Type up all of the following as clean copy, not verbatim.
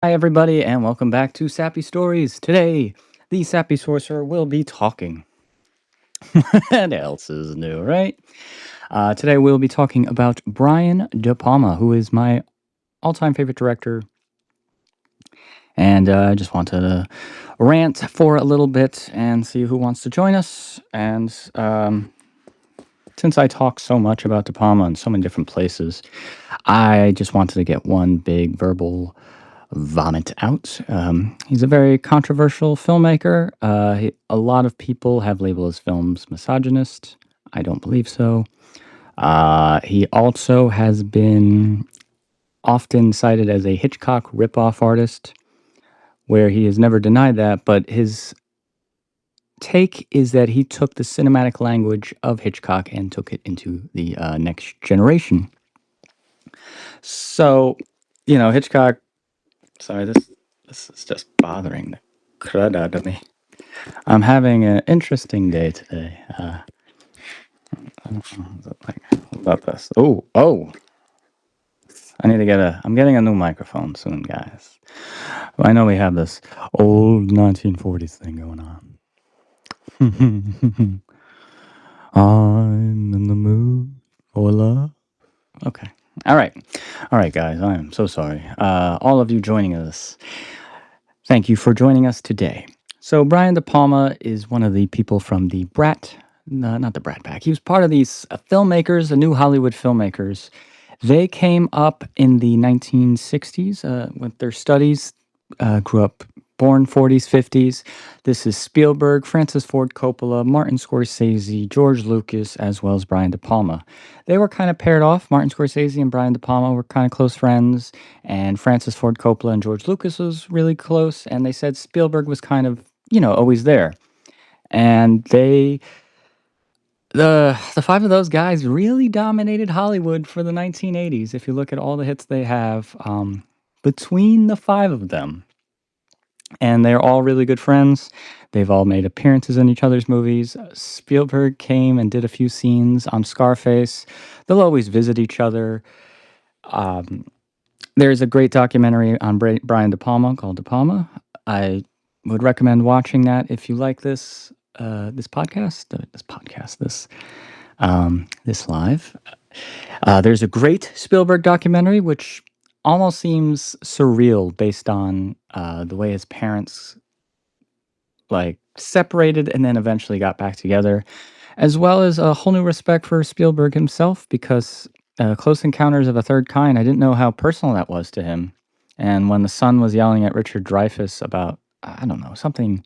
Hi, everybody, and welcome back to Sappy Stories. Today, the Sappy Sorcerer will be talking. What else is new, right? Today, we'll be talking about Brian De Palma, who is my all time favorite director. And I just wanted to rant for a little bit and see who wants to join us. And since I talk so much about De Palma in so many different places, I just wanted to get one big verbal vomit out. He's a very controversial filmmaker. A lot of people have labeled his films misogynist. I don't believe so. He also has been often cited as a Hitchcock ripoff artist, where he has never denied that, but his take is that he took the cinematic language of Hitchcock and took it into the next generation. So, Hitchcock. Sorry, this is just bothering the crud out of me. I'm having an interesting day today. What about this? Oh! I need to get a. I'm getting a new microphone soon, guys. I know we have this old 1940s thing going on. I'm in the mood for love. Okay. All right, guys. I am so sorry. All of you joining us. Thank you for joining us today. So Brian De Palma is one of the people from the Brat, no, not the Brat Pack. He was part of these filmmakers, the new Hollywood filmmakers. They came up in the 1960s with their studies, grew up, born 40s, 50s. This is Spielberg, Francis Ford Coppola, Martin Scorsese, George Lucas, as well as Brian De Palma. They were kind of paired off. Martin Scorsese and Brian De Palma were kind of close friends, and Francis Ford Coppola and George Lucas was really close, and they said Spielberg was kind of, always there. And the five of those guys really dominated Hollywood for the 1980s. If you look at all the hits they have, between the five of them, and they're all really good friends. They've all made appearances in each other's movies. Spielberg came and did a few scenes on Scarface. They'll always visit each other. Um, there's a great documentary on Brian De Palma called De Palma. I would recommend watching that if you like this live. There's a great Spielberg documentary which almost seems surreal based on the way his parents like separated and then eventually got back together, as well as a whole new respect for Spielberg himself because Close Encounters of a Third Kind, I didn't know how personal that was to him. And when the son was yelling at Richard Dreyfuss about, I don't know, something,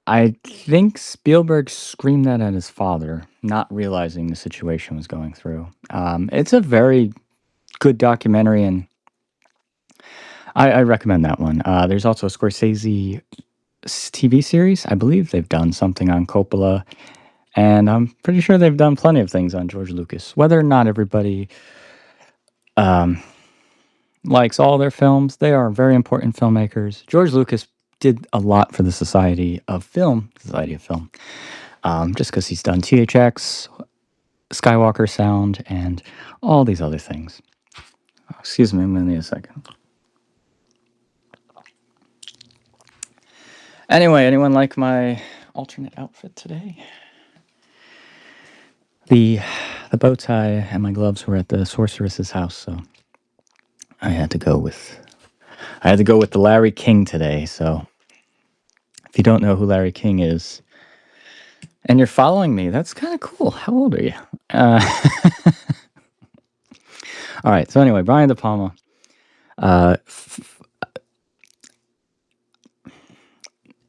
I think Spielberg screamed that at his father, not realizing the situation was going through. It's a very good documentary, and I recommend that one. There's also a Scorsese TV series. I believe they've done something on Coppola, and I'm pretty sure they've done plenty of things on George Lucas. Whether or not everybody um, likes all their films, they are very important filmmakers. George Lucas did a lot for the Society of Film, just because he's done THX, Skywalker Sound, and all these other things. Excuse me, I'm gonna need a second. Anyway, anyone like my alternate outfit today? The bow tie and my gloves were at the sorceress's house, so I had to go with the Larry King today. So if you don't know who Larry King is and you're following me, that's kind of cool. How old are you? Uh, all right. So anyway, Brian De Palma. Uh,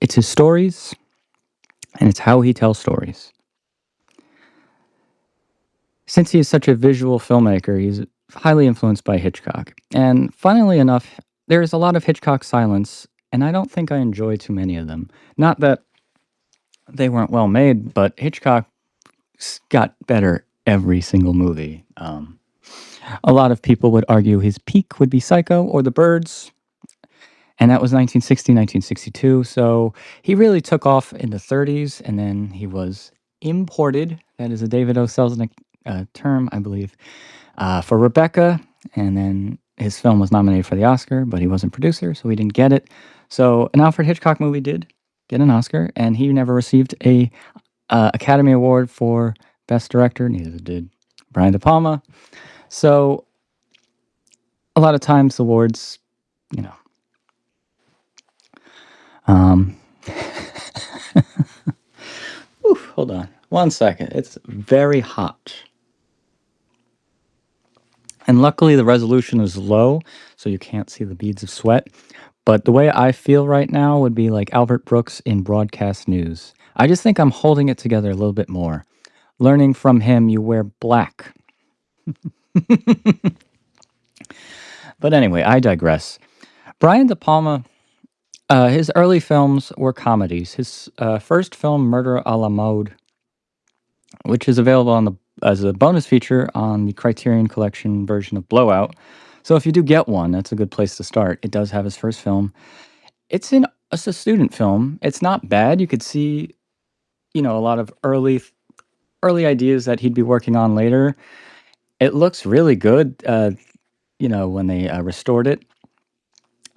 it's his stories, and it's how he tells stories. Since he is such a visual filmmaker, he's highly influenced by Hitchcock. And funnily enough, there is a lot of Hitchcock silence, and I don't think I enjoy too many of them. Not that they weren't well made, but Hitchcock got better every single movie. A lot of people would argue his peak would be Psycho or The Birds, and that was 1960, 1962. So he really took off in the 30s, and then he was imported. That is a David O. Selznick term, I believe, for Rebecca, and then his film was nominated for the Oscar, but he wasn't producer, so he didn't get it. So an Alfred Hitchcock movie did get an Oscar, and he never received a Academy Award for Best Director. Neither did Brian De Palma. So a lot of times awards, you know. Um, oof, hold on 1 second. It's very hot. And luckily the resolution is low, so you can't see the beads of sweat. But the way I feel right now would be like Albert Brooks in broadcast news. I just think I'm holding it together a little bit more. Learning from him, you wear black. But anyway, I digress. Brian De Palma, his early films were comedies. His first film, Murder a la Mode, which is available on the as a bonus feature on the Criterion Collection version of Blowout. So if you do get one, that's a good place to start. It does have his first film. It's a student film. It's not bad. You could see, a lot of early ideas that he'd be working on later. It looks really good. When they restored it.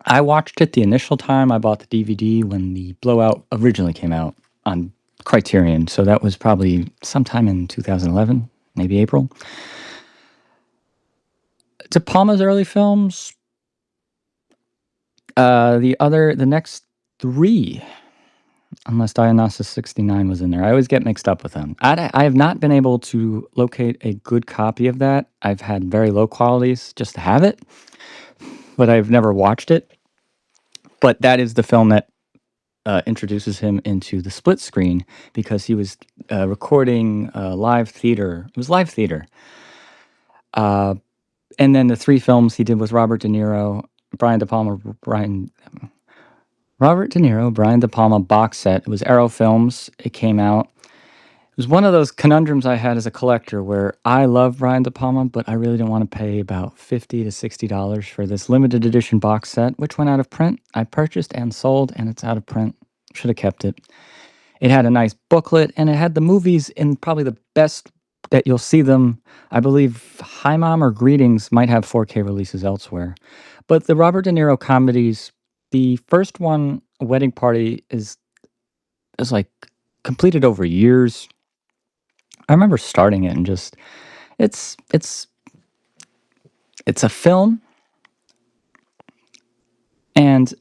I watched it the initial time. I bought the DVD when the Blowout originally came out on Criterion. So that was probably sometime in 2011, maybe April. De Palma's early films, the next three, unless Dionysus 69 was in there. I always get mixed up with them. I have not been able to locate a good copy of that. I've had very low qualities just to have it, but I've never watched it. But that is the film that introduces him into the split screen because he was recording live theater. It was live theater. And then the three films he did with Robert De Niro, Brian De Palma, Robert De Niro, Brian De Palma box set. It was Arrow Films. It came out. It was one of those conundrums I had as a collector where I love Brian De Palma, but I really didn't want to pay about $50 to $60 for this limited edition box set, which went out of print. I purchased and sold, and it's out of print. Should have kept it. It had a nice booklet, and it had the movies in probably the best that you'll see them. I believe Hi Mom or Greetings might have 4K releases elsewhere. But the Robert De Niro comedies, the first one, Wedding Party, is like completed over years. I remember starting it and just it's it's it's a film, and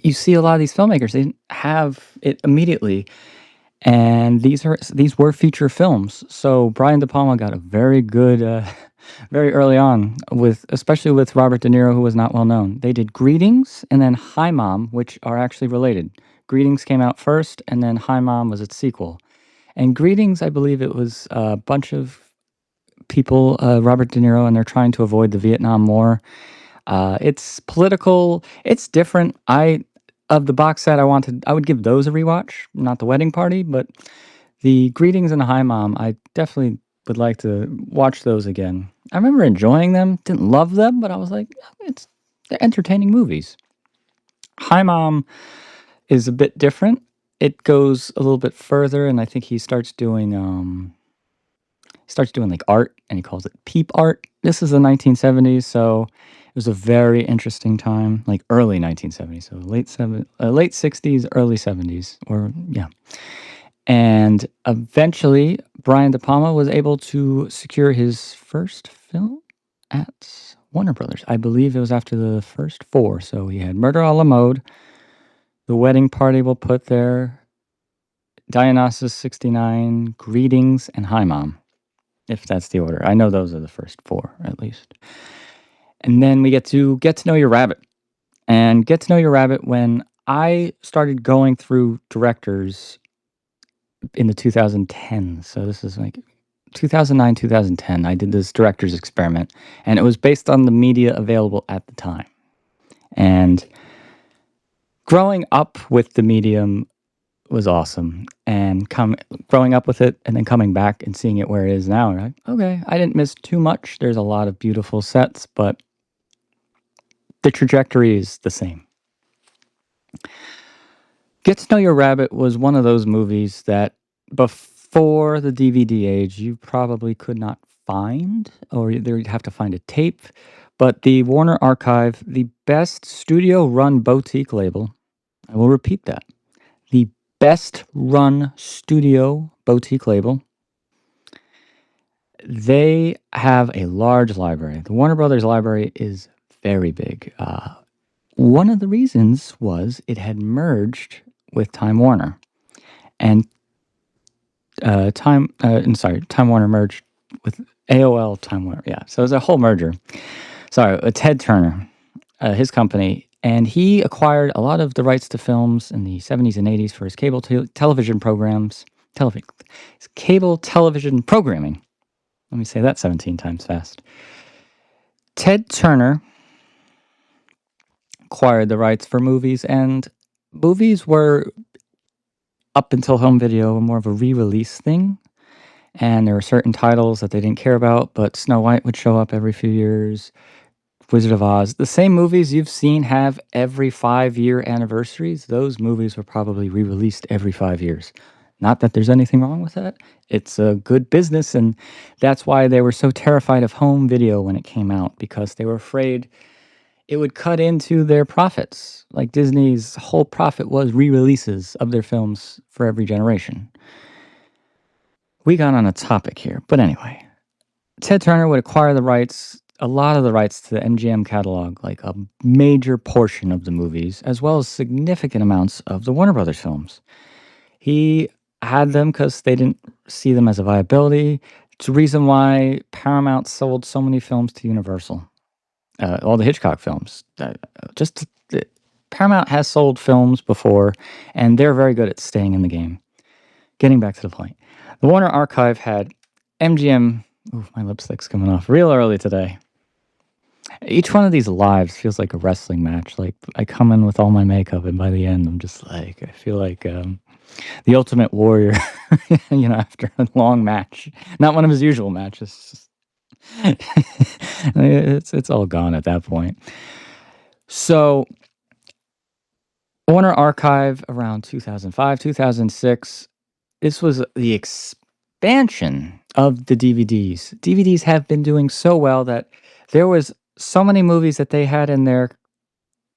you see a lot of these filmmakers, they didn't have it immediately, and these were feature films. So Brian De Palma got a very good very early on, with especially with Robert De Niro, who was not well known. They did Greetings and then Hi Mom, which are actually related. Greetings came out first, and then Hi Mom was its sequel. And Greetings, I believe it was a bunch of people, Robert De Niro, and they're trying to avoid the Vietnam War. It's political. It's different. Of the box set, I would give those a rewatch, not the Wedding Party, but the Greetings and the Hi Mom, I definitely would like to watch those again. I remember enjoying them. Didn't love them, but I was like, they're entertaining movies. Hi Mom is a bit different. It goes a little bit further, and I think he starts doing like art, and he calls it peep art. This is the 1970s, so it was a very interesting time, like early 1970s, so late 60s, early 70s, or yeah. And eventually, Brian De Palma was able to secure his first film at Warner Brothers. I believe it was after the first four. So he had Murder a la Mode, The Wedding Party we'll put there, Dionysus 69, Greetings, and Hi Mom, if that's the order. I know those are the first four, at least. And then we Get to Know Your Rabbit. And Get to Know Your Rabbit, when I started going through directors in the 2010s, so this is like 2009, 2010, I did this director's experiment, and it was based on the media available at the time. And growing up with the medium was awesome, and growing up with it and then coming back and seeing it where it is now, like, okay, I didn't miss too much. There's a lot of beautiful sets, but the trajectory is the same. Get to Know Your Rabbit was one of those movies that before the DVD age, you probably could not find, or either you'd have to find a tape. But the Warner Archive, the best studio run boutique label, I will repeat that, the best run studio boutique label, they have a large library. The Warner Brothers library is very big. One of the reasons was it had merged with Time Warner, and Time Warner merged with AOL Time Warner. Yeah, so it was a whole merger. Sorry, Ted Turner, his company, and he acquired a lot of the rights to films in the 70s and 80s for his television programs, his cable television programming. Let me say that 17 times fast. Ted Turner acquired the rights for movies, and movies were, up until home video, more of a re-release thing. And there were certain titles that they didn't care about, but Snow White would show up every few years. Wizard of Oz. The same movies you've seen have every 5-year anniversaries. Those movies were probably re-released every 5 years. Not that there's anything wrong with that. It's a good business, and that's why they were so terrified of home video when it came out, because they were afraid it would cut into their profits. Like Disney's whole profit was re-releases of their films for every generation. We got on a topic here, but anyway. Ted Turner would acquire a lot of the rights to the MGM catalog, like a major portion of the movies, as well as significant amounts of the Warner Brothers films. He had them because they didn't see them as a viability. It's the reason why Paramount sold so many films to Universal. All the Hitchcock films. Paramount has sold films before, and they're very good at staying in the game. Getting back to the point. The Warner Archive had MGM. Ooh, my lipstick's coming off real early today. Each one of these lives feels like a wrestling match. Like, I come in with all my makeup, and by the end, I'm just like, I feel like the Ultimate Warrior, after a long match. Not one of his usual matches. It's all gone at that point. So, Warner Archive around 2005, 2006. This was the expansion of the DVDs. DVDs have been doing so well that there was so many movies that they had in their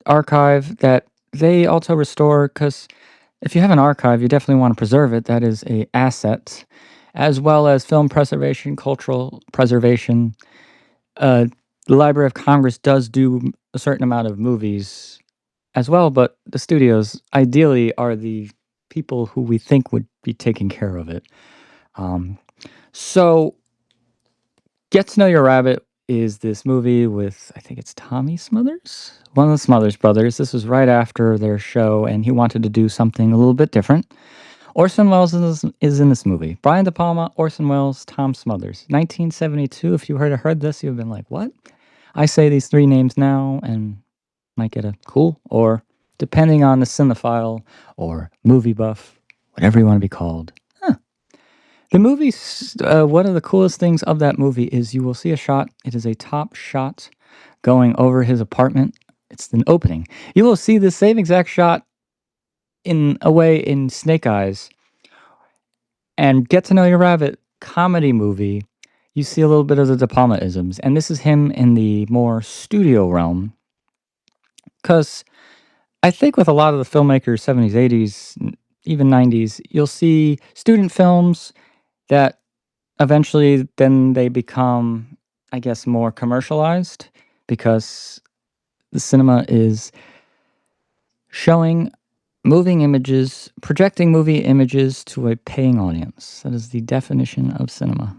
archive that they also restore, because if you have an archive, you definitely want to preserve it. That is a asset, as well as film preservation, cultural preservation. The Library of Congress does do a certain amount of movies as well, but the studios ideally are the people who we think would be taking care of it. So, Get to Know Your Rabbit is this movie with, I think it's Tommy Smothers? One of the Smothers brothers. This was right after their show, and he wanted to do something a little bit different. Orson Welles is in this movie. Brian De Palma, Orson Welles, Tom Smothers. 1972. If you heard this, you've been like, what? I say these three names now and might get a cool, or depending on the cinephile or movie buff, whatever you want to be called. The movie, one of the coolest things of that movie is you will see a shot. It is a top shot going over his apartment. It's an opening. You will see the same exact shot in a way in Snake Eyes. And Get to Know Your Rabbit, comedy movie, you see a little bit of the De Palma-isms. And this is him in the more studio realm. Because I think with a lot of the filmmakers, 70s, 80s, even 90s, you'll see student films that eventually then they become, I guess, more commercialized, because the cinema is showing moving images, projecting movie images to a paying audience. That is the definition of cinema.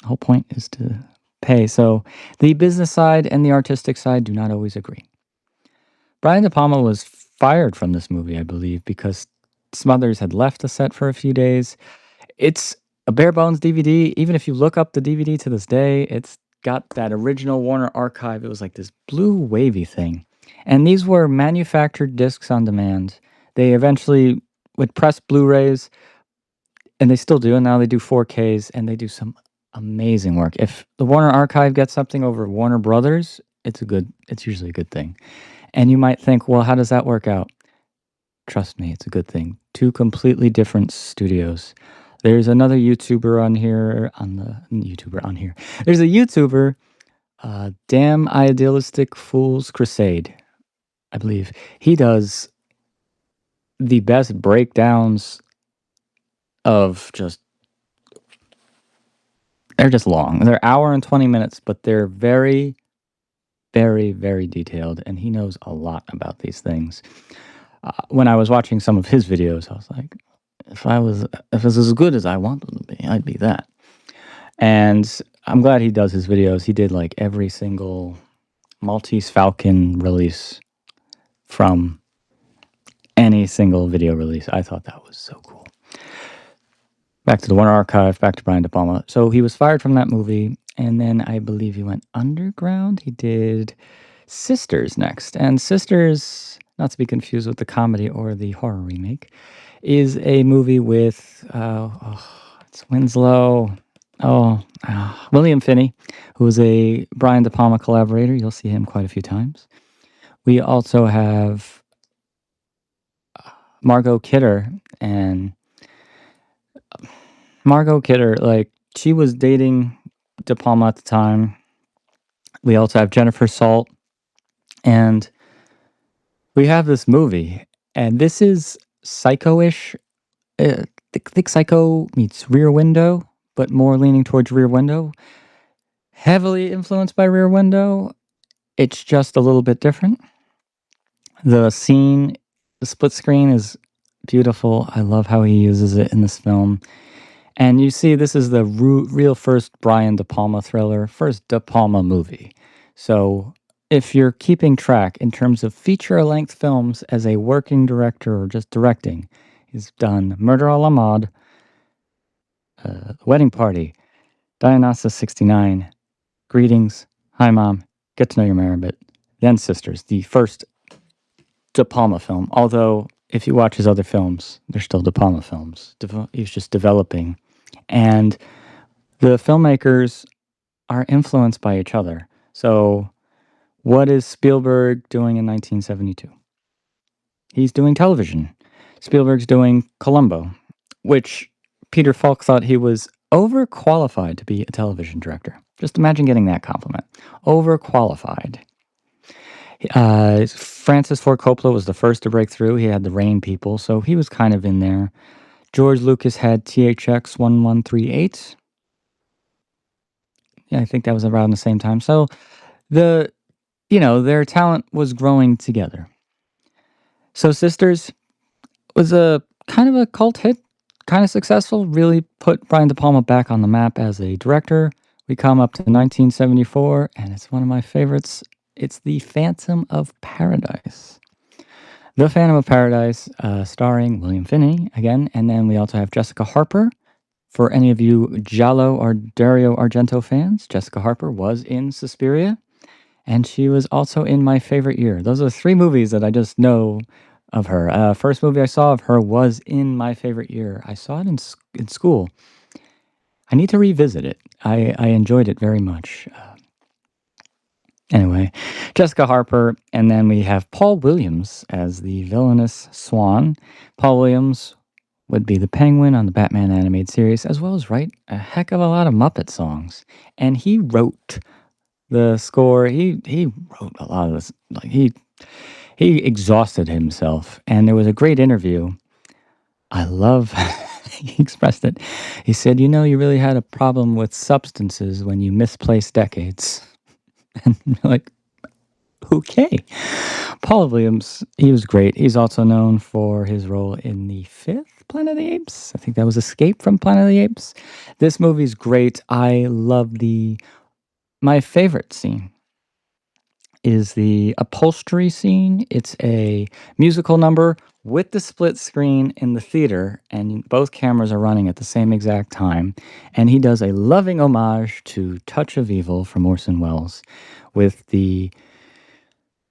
The whole point is to pay. So the business side and the artistic side do not always agree. Brian De Palma was fired from this movie, I believe, because Smothers had left the set for a few days. It's a bare bones DVD. Even if you look up the DVD to this day, it's got that original Warner archive. It was like this blue wavy thing. And these were manufactured discs on demand. They eventually would press Blu-rays, and they still do, and now they do 4Ks, and they do some amazing work. If the Warner archive gets something over Warner Brothers, it's usually a good thing. And you might think, well, how does that work out? Trust me, it's a good thing. Two completely different studios. There's another YouTuber on here on the YouTuber on here. There's a YouTuber, Damn Idealistic Fools Crusade, I believe. He does the best breakdowns of just they're just long. They're hour and 20 minutes, but they're very, very, very detailed, and he knows a lot about these things. When I was watching some of his videos, I was like, if it was as good as I wanted to be, I'd be that. And I'm glad he does his videos. He did like every single Maltese Falcon release from any single video release. I thought that was so cool. Back to the Warner Archive, back to Brian De Palma. So he was fired from that movie, and then I believe he went underground. He did Sisters next. And Sisters, not to be confused with the comedy or the horror remake, is a movie with it's Winslow. William Finney, who is a Brian De Palma collaborator. You'll see him quite a few times. We also have Margot Kidder, and Margot Kidder, like, she was dating De Palma at the time. We also have Jennifer Salt, and we have this movie, and this is psycho-ish. Think Psycho meets Rear Window, but more leaning towards Rear Window. Heavily influenced by Rear Window. It's just a little bit different. The scene, the split screen is beautiful. I love how he uses it in this film. And you see, this is the real first Brian De Palma thriller, first De Palma movie. So if you're keeping track in terms of feature-length films as a working director or just directing, he's done Murder a la Mode, Wedding Party, Dionysus 69, Greetings, Hi Mom, Get to Know Your Marabit, then Sisters, the first De Palma film. Although, if you watch his other films, they're still De Palma films. He's just developing. And the filmmakers are influenced by each other. So, what is Spielberg doing in 1972? He's doing television. Spielberg's doing Columbo, which Peter Falk thought he was overqualified to be a television director. Just imagine getting that compliment. Overqualified. Francis Ford Coppola was the first to break through. He had the Rain People, so he was kind of in there. George Lucas had THX 1138. Yeah, I think that was around the same time. So their talent was growing together. So Sisters was a kind of a cult hit, kind of successful, really put Brian De Palma back on the map as a director. We come up to 1974, and it's one of my favorites. It's The Phantom of Paradise. The Phantom of Paradise, starring William Finney again, and then we also have Jessica Harper. For any of you Giallo or Dario Argento fans, Jessica Harper was in Suspiria, and she was also in My Favorite Year. Those are three movies that I just know of her. First movie I saw of her was in My Favorite Year. I saw it in school. I need to revisit it. I enjoyed it very much. Anyway, Jessica Harper, and then we have Paul Williams as the villainous Swan. Paul Williams would be the Penguin on the Batman animated series, as well as write a heck of a lot of Muppet songs. And he wrote the score. He wrote a lot of this. Like he exhausted himself. And there was a great interview. I love he expressed it. He said, you really had a problem with substances when you misplaced decades. And you're like, okay. Paul Williams, he was great. He's also known for his role in the fifth Planet of the Apes. I think that was Escape from Planet of the Apes. This movie's great. I love my favorite scene is the upholstery scene. It's a musical number with the split screen in the theater, and both cameras are running at the same exact time. And he does a loving homage to Touch of Evil from Orson Welles, with the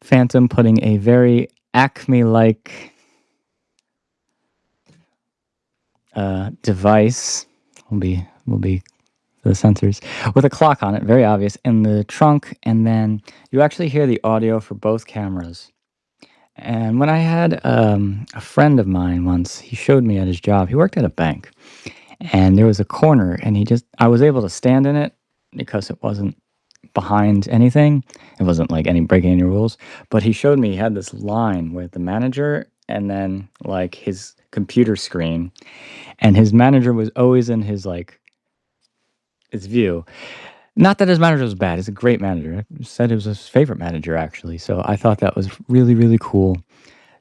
Phantom putting a very Acme-like device, will be the sensors, with a clock on it, very obvious, in the trunk, and then you actually hear the audio for both cameras. And when I had a friend of mine once, he showed me at his job, he worked at a bank, and there was a corner, and I was able to stand in it because it wasn't behind anything. It wasn't like any breaking any rules. But he showed me he had this line with the manager and then like his computer screen, and his manager was always in his view. Not that his manager was bad. He's a great manager. He said it was his favorite manager actually. So I thought that was really, really cool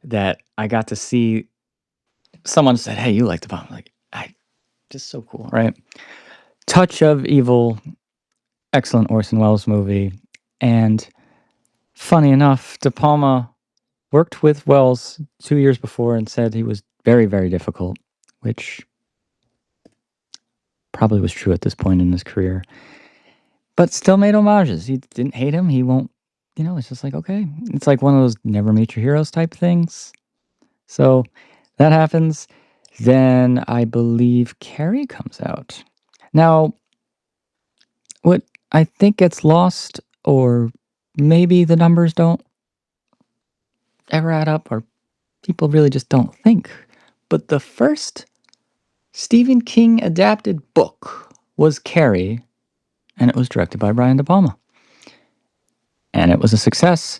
that I got to see someone said, "Hey, you like the bomb?" Like, I just so cool, right? Touch of Evil, excellent Orson Welles movie, and funny enough, De Palma worked with Welles 2 years before and said he was very, very difficult, which probably was true at this point in his career. But still made homages. He didn't hate him. He won't, it's just like, okay. It's like one of those never meet your heroes type things. So that happens. Then I believe Carrie comes out. Now, what I think gets lost, or maybe the numbers don't ever add up, or people really just don't think. But the first Stephen King adapted book was Carrie, and it was directed by Brian De Palma. And it was a success.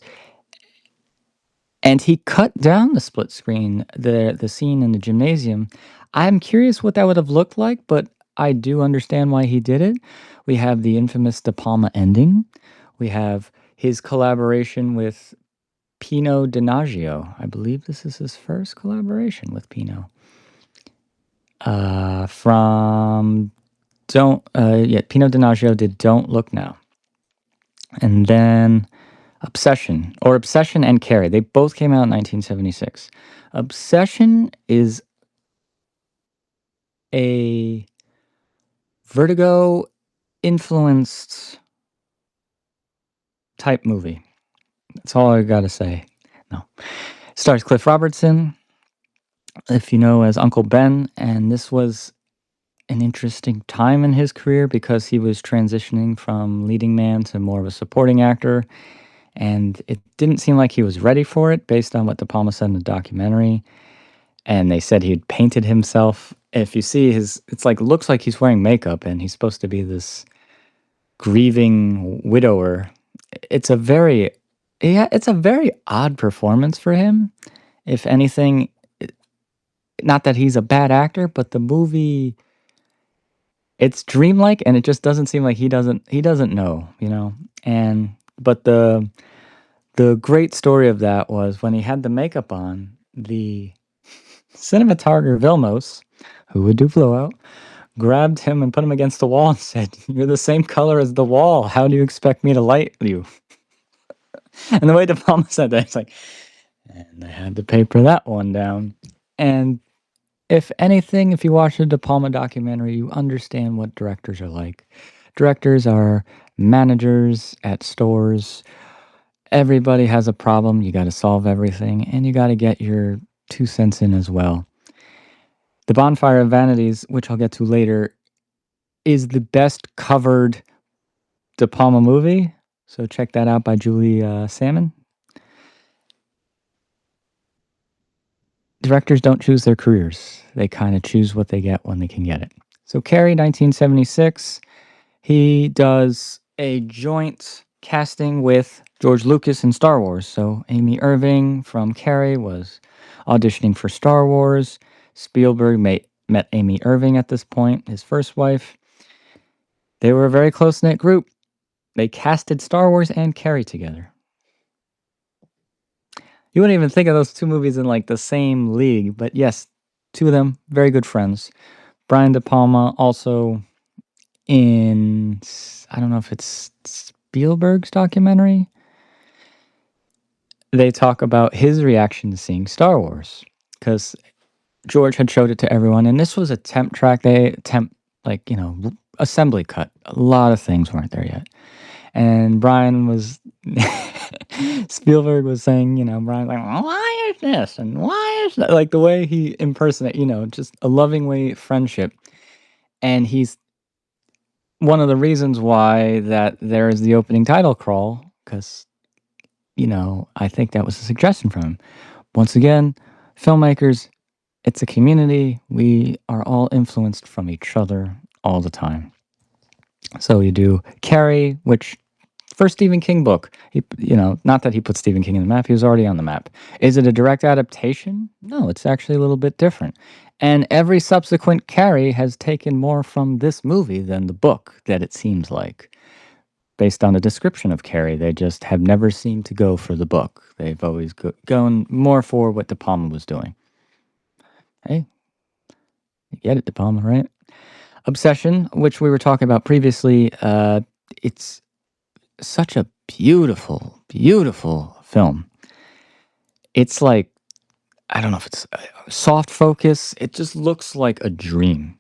And he cut down the split screen, the scene in the gymnasium. I'm curious what that would have looked like, but I do understand why he did it. We have the infamous De Palma ending. We have his collaboration with Pino Donaggio. I believe this is his first collaboration with Pino. From Pino Donaggio did Don't Look Now. And then Obsession and Carrie. They both came out in 1976. Obsession is a Vertigo influenced type movie. That's all I gotta say. No. Stars Cliff Robertson, if you know, as Uncle Ben, and this was an interesting time in his career because he was transitioning from leading man to more of a supporting actor, and it didn't seem like he was ready for it based on what De Palma said in the documentary. And they said he had painted himself. If you see looks like he's wearing makeup, and he's supposed to be this grieving widower. It's a very, it's a very odd performance for him. If anything, not that he's a bad actor, but the movie, it's dreamlike, and it just doesn't seem like he doesn't know, And but the great story of that was when he had the makeup on, the cinematographer Vilmos, who would do Blowout, grabbed him and put him against the wall and said, "You're the same color as the wall. How do you expect me to light you?" And the way De Palma said that, it's like, and I had to paper that one down. And if anything, if you watch the De Palma documentary, you understand what directors are like. Directors are managers at stores. Everybody has a problem. You got to solve everything, and you got to get your 2 cents in as well. The Bonfire of Vanities, which I'll get to later, is the best covered De Palma movie. So check that out by Julie Salmon. Directors don't choose their careers. They kind of choose what they get when they can get it. So Carrie, 1976, he does a joint casting with George Lucas in Star Wars. So Amy Irving from Carrie was auditioning for Star Wars. Spielberg met Amy Irving at this point, his first wife. They were a very close-knit group. They casted Star Wars and Carrie together. You wouldn't even think of those two movies in like the same league, but yes, two of them, very good friends. Brian De Palma also in, I don't know if it's Spielberg's documentary. They talk about his reaction to seeing Star Wars because George had showed it to everyone, and this was a temp track. Assembly cut. A lot of things weren't there yet. And Brian was, Spielberg was saying, Brian, like, why is this? And why is that? Like the way he impersonates, just a loving way friendship. And he's one of the reasons why that there is the opening title crawl, because, I think that was a suggestion from him. Once again, filmmakers, It's a community. We are all influenced from each other all the time. So you do Carrie, which first Stephen King book. Not that he put Stephen King in the map, he was already on the map. Is it a direct adaptation? No, it's actually a little bit different. And every subsequent Carrie has taken more from this movie than the book, that it seems like. Based on the description of Carrie, they just have never seemed to go for the book. They've always gone more for what De Palma was doing. Hey, you get it, De Palma, right? Obsession, which we were talking about previously, it's such a beautiful, beautiful film. It's like, I don't know if it's soft focus. It just looks like a dream.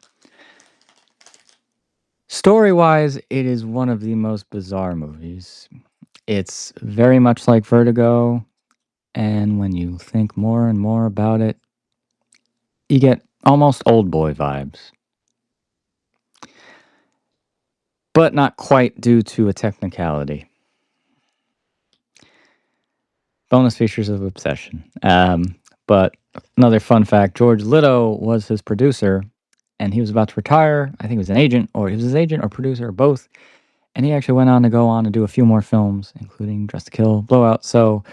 Story-wise, it is one of the most bizarre movies. It's very much like Vertigo, and when you think more and more about it, you get almost Old Boy vibes. But not quite, due to a technicality. Bonus features of Obsession. But another fun fact, George Litto was his producer, and he was about to retire. I think he was an agent, or he was his agent or producer, or both. And he actually went on to go on and do a few more films, including Dress to Kill, Blowout. So,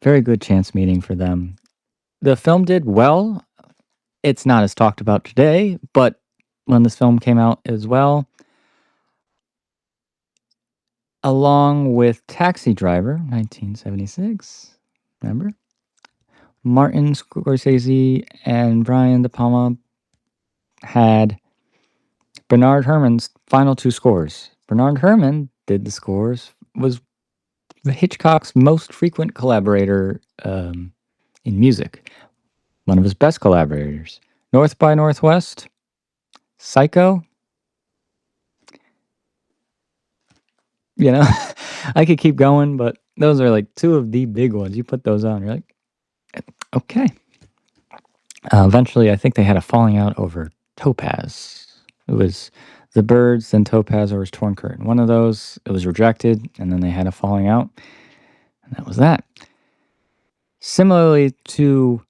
very good chance meeting for them. The film did well. It's not as talked about today, but when this film came out as well, along with Taxi Driver, 1976, remember? Martin Scorsese and Brian De Palma had Bernard Herrmann's final two scores. Bernard Herrmann did the scores, was Hitchcock's most frequent collaborator in music, one of his best collaborators. North by Northwest, Psycho. I could keep going, but those are like two of the big ones. You put those on, you're like, okay. Eventually, I think they had a falling out over Topaz. It was The Birds, then Topaz, or was Torn Curtain. One of those, it was rejected, and then they had a falling out, and that was that. Similarly to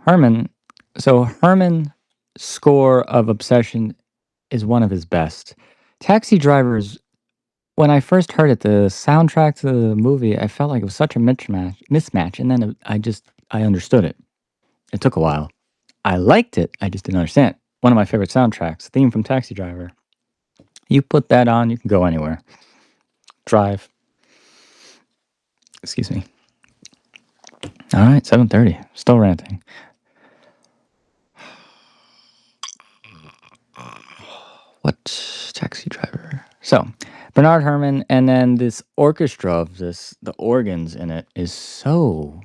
Herrmann, so Herrmann's score of Obsession is one of his best. Taxi Drivers, when I first heard it, the soundtrack to the movie, I felt like it was such a mismatch, and then I understood it. It took a while. I liked it, I just didn't understand it. One of my favorite soundtracks, theme from Taxi Driver. You put that on, you can go anywhere. Drive. Excuse me. All right, 7:30. Still ranting. What? Taxi Driver. So, Bernard Herrmann, and then this orchestra of the organs in it is so...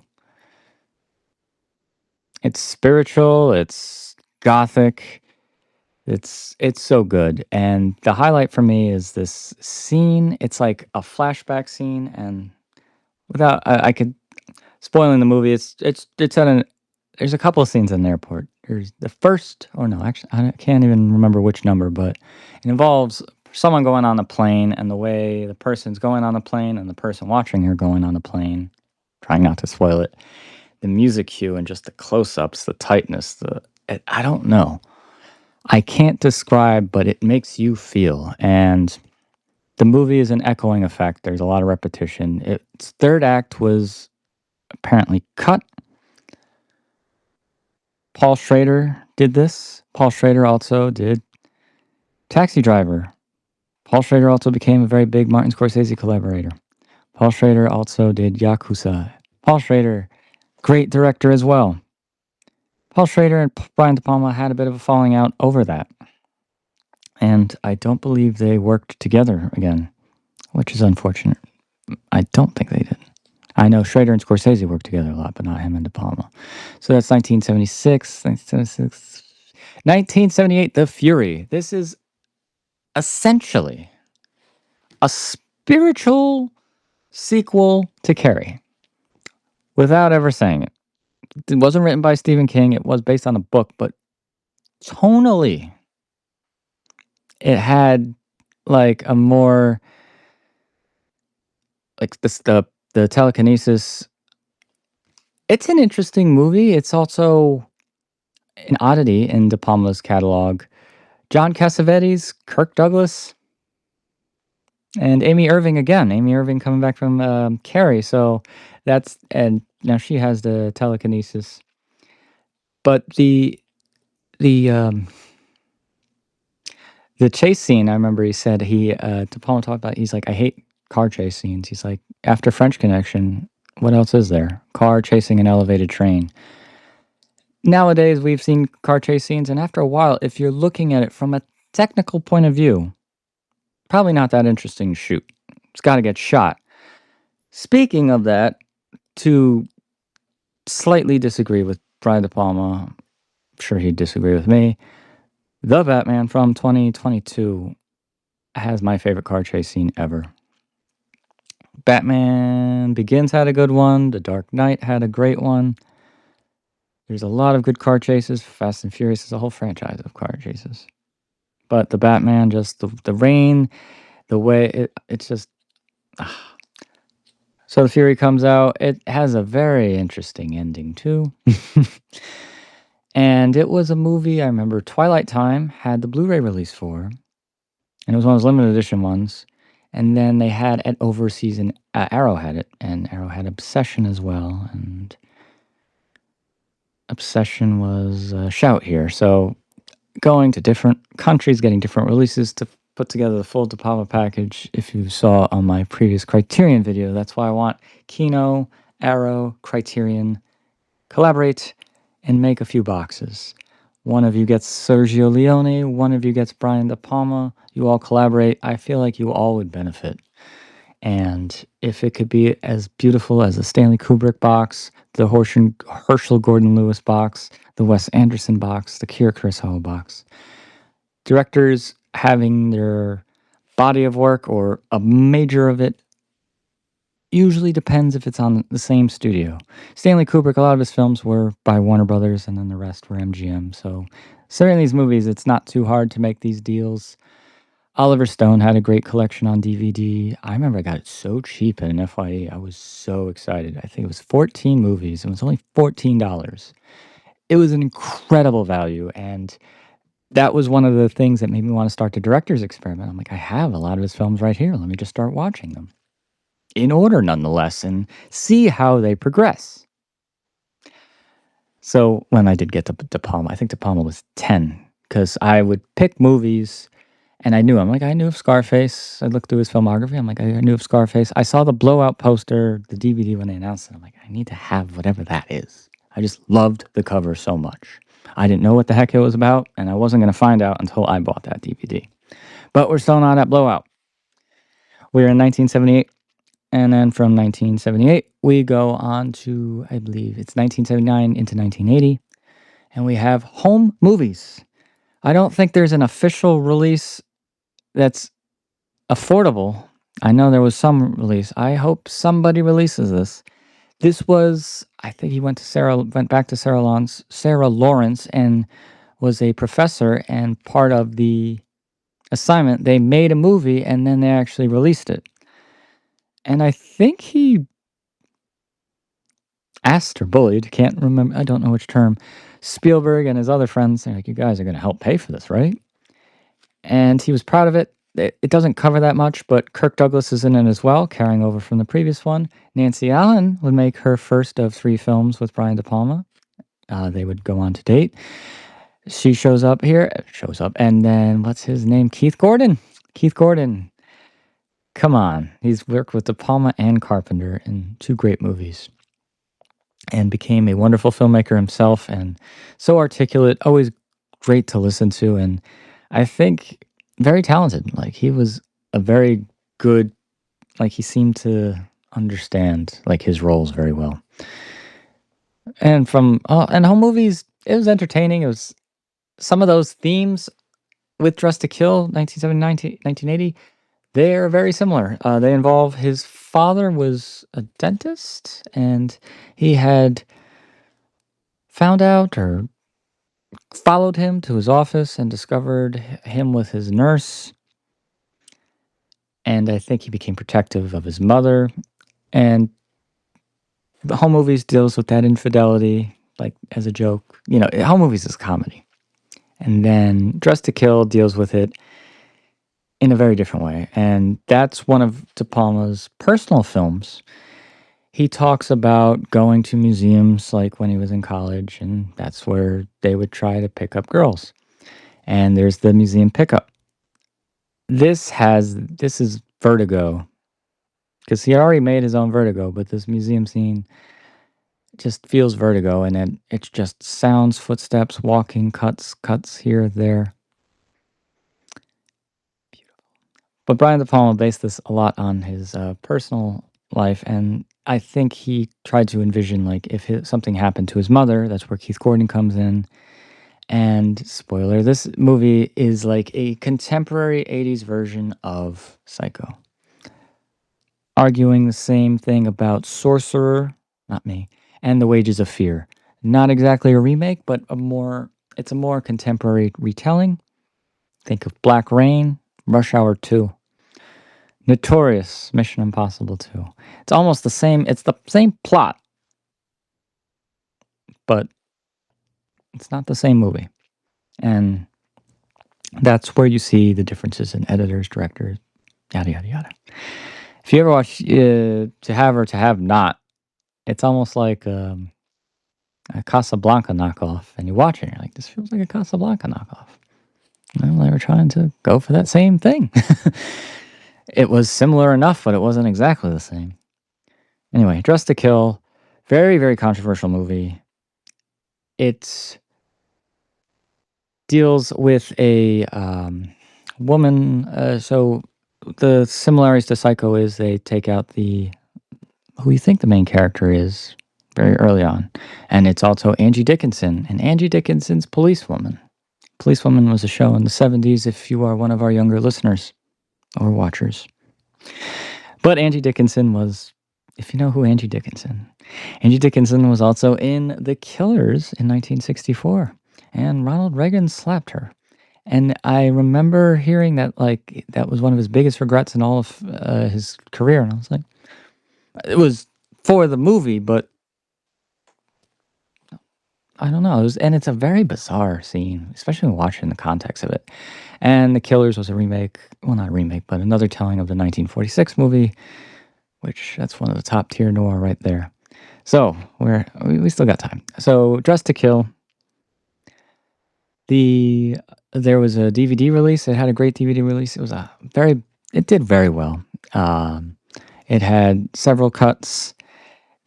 It's spiritual, it's gothic, it's so good. And the highlight for me is this scene. It's like a flashback scene, and without I could spoiling the movie, it's at an there's a couple of scenes in the airport. There's the first, or no, actually, I can't even remember which number, but it involves someone going on the plane, and the way the person's going on the plane and the person watching her going on the plane, trying not to spoil it, the music cue and just the close-ups, the tightness, I don't know. I can't describe, but it makes you feel. And the movie is an echoing effect. There's a lot of repetition. Its third act was apparently cut. Paul Schrader did this. Paul Schrader also did Taxi Driver. Paul Schrader also became a very big Martin Scorsese collaborator. Paul Schrader also did Yakuza. Paul Schrader, great director as well. Paul Schrader and Brian De Palma had a bit of a falling out over that. And I don't believe they worked together again, which is unfortunate. I don't think they did. I know Schrader and Scorsese worked together a lot, but not him and De Palma. So that's 1976. 1978, The Fury. This is essentially a spiritual sequel to Carrie, without ever saying it. It wasn't written by Stephen King. It was based on a book, but tonally, it had like a more like the telekinesis. It's an interesting movie. It's also an oddity in De Palma's catalog. John Cassavetes, Kirk Douglas, and Amy Irving again. Amy Irving coming back from Carrie. So that's, and now she has the telekinesis. But the the chase scene, I remember he said De Palma talked about. He's like, I hate car chase scenes. He's like, after French Connection, what else is there? Car chasing an elevated train. Nowadays, we've seen car chase scenes, and after a while, if you're looking at it from a technical point of view, probably not that interesting to shoot. It's got to get shot. Speaking of that, to slightly disagree with Brian De Palma, I'm sure he'd disagree with me. The Batman from 2022 has my favorite car chase scene ever. Batman Begins had a good one. The Dark Knight had a great one. There's a lot of good car chases. Fast and Furious is a whole franchise of car chases. But the Batman, just the rain, the way it's just. So the Fury comes out. It has a very interesting ending too. And it was a movie I remember Twilight Time had the Blu-ray release for. And it was one of those limited edition ones. And then they had it overseas, and Arrow had it, and Arrow had Obsession as well. And Obsession was Shout here. So going to different countries, getting different releases to put together the full De Palma package. If you saw on my previous Criterion video, that's why I want Kino, Arrow, Criterion, collaborate and make a few boxes. One of you gets Sergio Leone, one of you gets Brian De Palma. You all collaborate. I feel like you all would benefit. And if it could be as beautiful as the Stanley Kubrick box, the Herschel Gordon Lewis box, the Wes Anderson box, the Akira Kurosawa box, directors having their body of work or a major of it usually depends if it's on the same studio. Stanley Kubrick, a lot of his films were by Warner Brothers, and then the rest were MGM. So certain these movies, it's not too hard to make these deals. Oliver Stone had a great collection on DVD. I remember I got it so cheap at an FYE. I was so excited. I think it was 14 movies. It was only $14. It was an incredible value, and that was one of the things that made me want to start the director's experiment. I'm like, I have a lot of his films right here. Let me just start watching them in order nonetheless and see how they progress. So when I did get to De Palma, I think De Palma was 10 because I would pick movies and I knew him. Like, I knew of Scarface. I looked through his filmography. I'm like, I knew of Scarface. I saw the Blowout poster, the DVD when they announced it. I'm like, I need to have whatever that is. I just loved the cover so much. I didn't know what the heck it was about, and I wasn't going to find out until I bought that DVD. But we're still not at Blowout. We're in 1978. And then from 1978, we go on to, I believe it's 1979 into 1980. And we have home movies. I don't think there's an official release that's affordable. I know there was some release. I hope somebody releases this. This was, I think he went back to Sarah Lawrence and was a professor, and part of the assignment, they made a movie and then they actually released it. And I think he asked or bullied, can't remember, I don't know which term, Spielberg and his other friends. They're like, you guys are going to help pay for this, right? And he was proud of it. It doesn't cover that much, but Kirk Douglas is in it as well, carrying over from the previous one. Nancy Allen would make her first of 3 films with Brian De Palma. They would go on to date. She shows up here, and then what's his name? Keith Gordon. Keith Gordon. Come on. He's worked with De Palma and Carpenter in 2 great movies and became a wonderful filmmaker himself and so articulate, always great to listen to, and I think very talented. Like, he was a very good, like, he seemed to understand, like, his roles very well. And and home movies, it was entertaining. It was some of those themes with Dress to Kill, 1979, 1980, they're very similar. They involve his father was a dentist, and he had found out or followed him to his office and discovered him with his nurse. And I think he became protective of his mother. And The Home Movies deals with that infidelity, like as a joke. Home Movies is comedy. And then Dress to Kill deals with it in a very different way. And that's one of De Palma's personal films. He talks about going to museums like when he was in college, and that's where they would try to pick up girls. And there's the museum pickup. This is Vertigo, because he already made his own Vertigo, but this museum scene just feels Vertigo, and it's just sounds, footsteps, walking, cuts here, there. But Brian De Palma based this a lot on his personal life, and I think he tried to envision, like, if something happened to his mother. That's where Keith Gordon comes in. And spoiler, this movie is like a contemporary 80s version of Psycho, arguing the same thing about Sorcerer, not me, and The Wages of Fear. Not exactly a remake, but it's a more contemporary retelling. Think of Black Rain, Rush Hour 2. Notorious, Mission Impossible 2. It's almost the same. It's the same plot, but it's not the same movie. And that's where you see the differences in editors, directors, yada, yada, yada. If you ever watch To Have or To Have Not, it's almost like a Casablanca knockoff. And you watch it, and you're like, this feels like a Casablanca knockoff. Well, they were trying to go for that same thing. It was similar enough, but it wasn't exactly the same. Anyway, Dress to Kill, very, very controversial movie. It deals with a woman. So the similarities to Psycho is they take out who you think the main character is very early on. And it's also Angie Dickinson, and Angie Dickinson's Policewoman. Policewoman was a show in the 70s if you are one of our younger listeners or watchers. But Angie Dickinson was, if you know who Angie Dickinson was also in The Killers in 1964, and Ronald Reagan slapped her. And I remember hearing that, like, that was one of his biggest regrets in all of his career. And I was like, it was for the movie, but I don't know. And it's a very bizarre scene, especially when watching the context of it. And The Killers was a remake, well, not a remake, but another telling of the 1946 movie, which that's one of the top tier noir right there. So we still got time. So Dress to Kill. There was a DVD release. It had a great DVD release. It did very well. It had several cuts.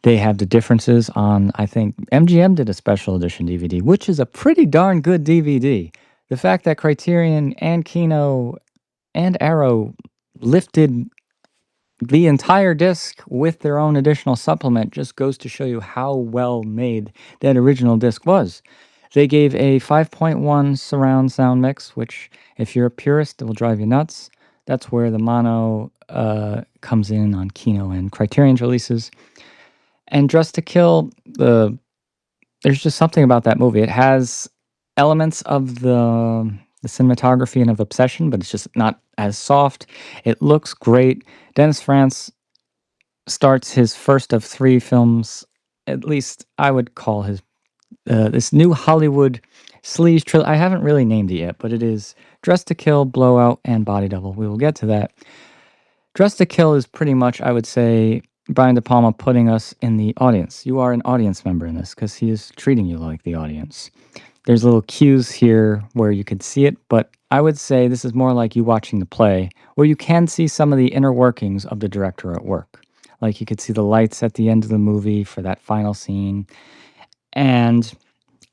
They have the differences on, I think, MGM did a special edition DVD, which is a pretty darn good DVD. The fact that Criterion and Kino and Arrow lifted the entire disc with their own additional supplement just goes to show you how well made that original disc was. They gave a 5.1 surround sound mix, which, if you're a purist, it will drive you nuts. That's where the mono comes in on Kino and Criterion's releases. And Dress to Kill, there's just something about that movie. It has elements of the cinematography and of Obsession, but it's just not as soft. It looks great. Dennis Franz starts his first of 3 films, at least I would call his this new Hollywood sleaze trilogy. I haven't really named it yet, but it is Dress to Kill, Blowout, and Body Double. We will get to that. Dress to Kill is pretty much, I would say, Brian De Palma putting us in the audience. You are an audience member in this because he is treating you like the audience. There's little cues here where you could see it, but I would say this is more like you watching the play, where you can see some of the inner workings of the director at work. Like you could see the lights at the end of the movie for that final scene, and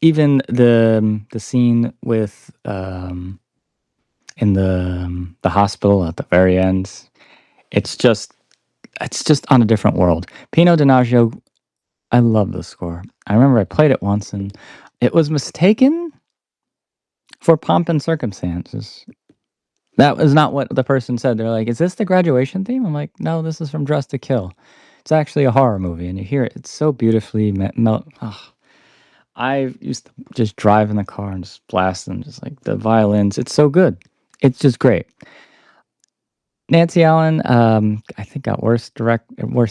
even the scene with in the hospital at the very end. It's just on a different world. Pino Donaggio, I love the score. I remember I played it once and it was mistaken for Pomp and Circumstances. That was not what the person said. They're like, is this the graduation theme? I'm like, no, this is from Dress to Kill. It's actually a horror movie, and you hear it. It's so beautifully I used to just drive in the car and just blast them, just like the violins. It's so good. It's just great. Nancy Allen, I think got worst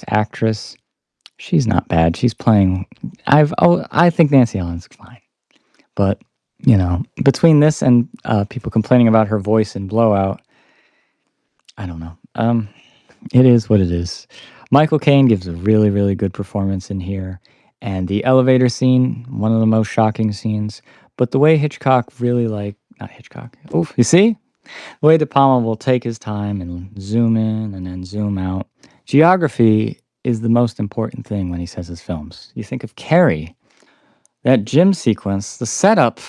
actress. She's not bad. She's playing. I think Nancy Allen's fine, but between this and people complaining about her voice in Blowout, I don't know. It is what it is. Michael Caine gives a really, really good performance in here, and the elevator scene, one of the most shocking scenes. But the way Hitchcock really not Hitchcock. Oof, you see? The way De Palma will take his time and zoom in and then zoom out. Geography is the most important thing when he says his films. You think of Carrie, that gym sequence, the setup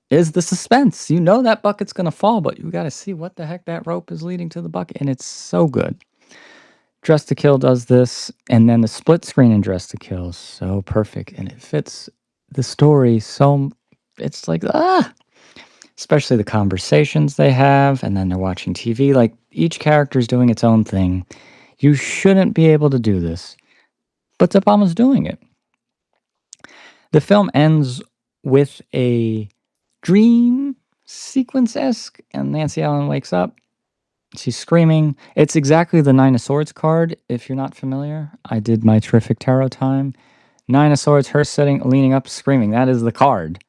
is the suspense. You know that bucket's going to fall, but you got to see what the heck that rope is leading to the bucket, and it's so good. Dress to Kill does this, and then the split screen in Dress to Kill is so perfect, and it fits the story so. It's like especially the conversations they have, and then they're watching TV. Like each character is doing its own thing. You shouldn't be able to do this, but De Palma's doing it. The film ends with a dream sequence-esque, and Nancy Allen wakes up. She's screaming. It's exactly the Nine of Swords card, if you're not familiar. I did my terrific tarot time. Nine of Swords, her sitting, leaning up, screaming. That is the card.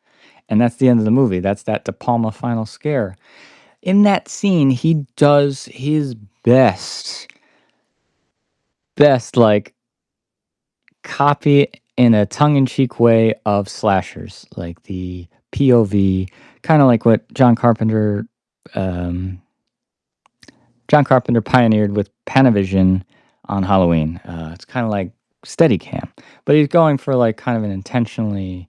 And that's the end of the movie. That's that De Palma final scare. In that scene, he does his best, like, copy in a tongue-in-cheek way of slashers. Like the POV, kind of like what John Carpenter pioneered with Panavision on Halloween. It's kind of like Steadicam, but he's going for like kind of an intentionally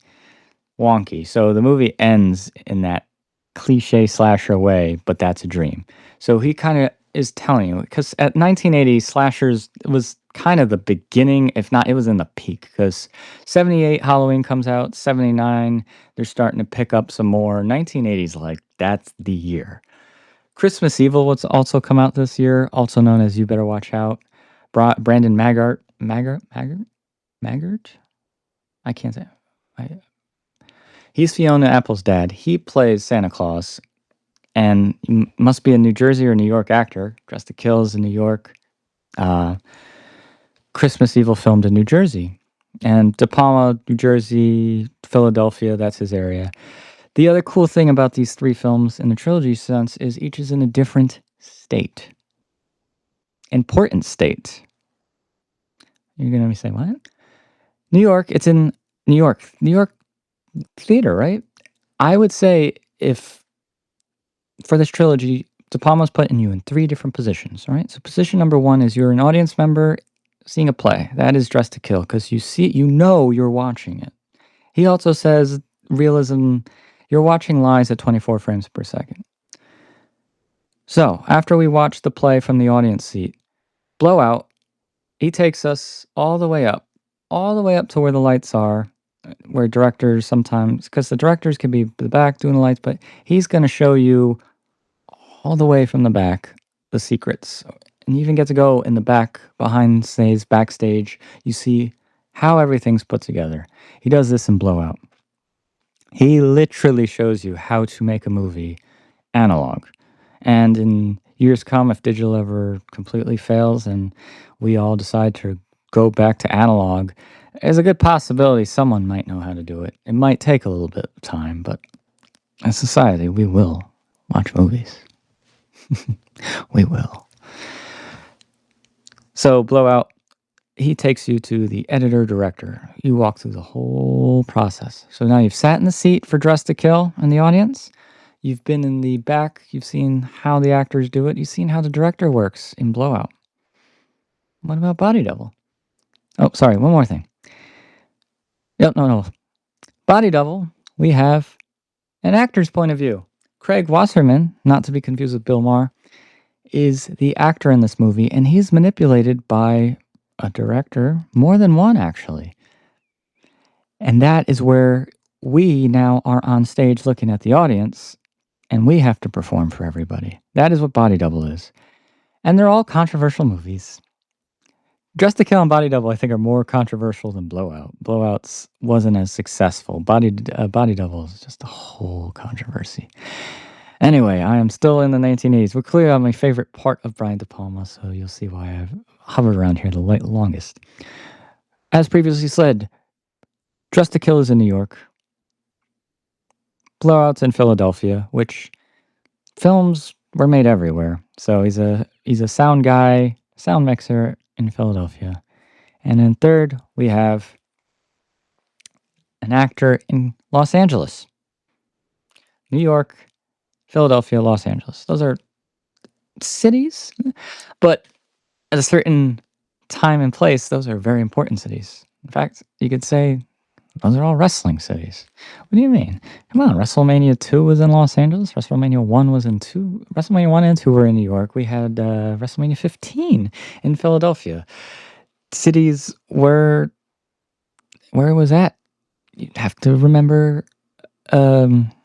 wonky. So the movie ends in that cliche slasher way, but that's a dream. So he kind of is telling you, because at 1980 slashers, it was kind of the beginning, if not, it was in the peak, because 78 Halloween comes out, 79 they're starting to pick up some more. 1980s, like, that's the year. Christmas Evil will also come out this year, also known as You Better Watch Out. Brandon Maggart? I can't say. He's Fiona Apple's dad. He plays Santa Claus, and must be a New Jersey or New York actor. Dress to Kill is in New York. Christmas Evil filmed in New Jersey. And De Palma, New Jersey, Philadelphia, that's his area. The other cool thing about these three films in the trilogy sense is each is in a different state. Important state. You're going to say, what? New York, it's in New York. New York theater, right? I would say if, for this trilogy, De Palma's putting you in three different positions, right? So position number one is you're an audience member seeing a play. That is Dress to Kill, because you're watching it. He also says realism, you're watching lies at 24 frames per second. So, after we watch the play from the audience seat, Blowout, he takes us all the way up to where the lights are, where directors sometimes, because the directors can be the back doing the lights, but he's going to show you all the way from the back the secrets. And you even get to go in the back, behind stage, backstage. You see how everything's put together. He does this in Blowout. He literally shows you how to make a movie analog. And in years come, if digital ever completely fails and we all decide to go back to analog, there's a good possibility someone might know how to do it. It might take a little bit of time, but as society, we will watch movies. We will. So, Blowout, he takes you to the editor-director. You walk through the whole process. So now you've sat in the seat for Dress to Kill in the audience. You've been in the back. You've seen how the actors do it. You've seen how the director works in Blowout. What about Body Double? Oh, sorry, one more thing. Yep, no. Body Double, we have an actor's point of view. Craig Wasserman, not to be confused with Bill Maher, is the actor in this movie, and he's manipulated by a director, more than one actually. And that is where we now are on stage looking at the audience, and we have to perform for everybody. That is what Body Double is. And they're all controversial movies. Dress to Kill and Body Double, I think, are more controversial than Blowout. Blowouts wasn't as successful. Body Double is just a whole controversy. Anyway, I am still in the 1980s. We're clearly on my favorite part of Brian De Palma, so you'll see why I've hovered around here the longest. As previously said, Dress to Kill is in New York, Blowouts in Philadelphia, which films were made everywhere. So he's a sound guy, sound mixer in Philadelphia. And then third, we have an actor in Los Angeles, New York, Philadelphia, Los Angeles. Those are cities, but at a certain time and place, those are very important cities. In fact, you could say those are all wrestling cities. What do you mean? Come on, WrestleMania 2 was in Los Angeles. WrestleMania 1 was in 2. WrestleMania 1 and 2 were in New York. We had WrestleMania 15 in Philadelphia. Cities where it was at. You have to remember,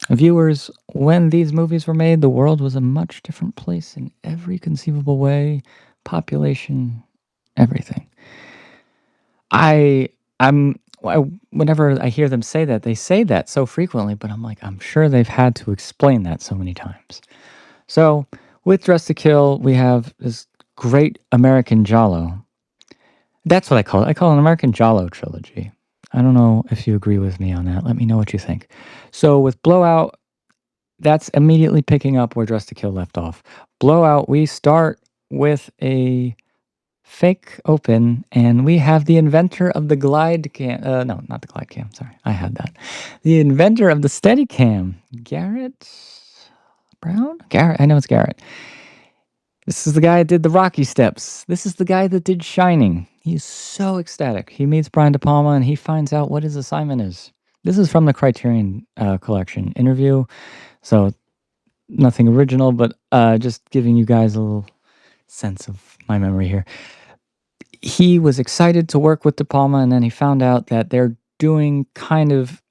viewers, when these movies were made, the world was a much different place in every conceivable way. Population, everything. I I'm whenever I hear them say that, they say that so frequently, but I'm like, I'm sure they've had to explain that so many times. So, with Dress to Kill, we have this great American Giallo. That's what I call it. I call it an American Giallo trilogy. I don't know if you agree with me on that. Let me know what you think. So, with Blowout, that's immediately picking up where Dress to Kill left off. Blowout, we start with a fake open, and we have the inventor of the glide cam. No, not the glide cam. Sorry, I had that. The inventor of the steady cam, Garrett Brown. Garrett, I know it's Garrett. This is the guy that did the Rocky Steps. This is the guy that did Shining. He's so ecstatic. He meets Brian De Palma, and he finds out what his assignment is. This is from the Criterion Collection interview, so nothing original, but just giving you guys a little sense of my memory here. He was excited to work with De Palma, and then he found out that they're doing kind of,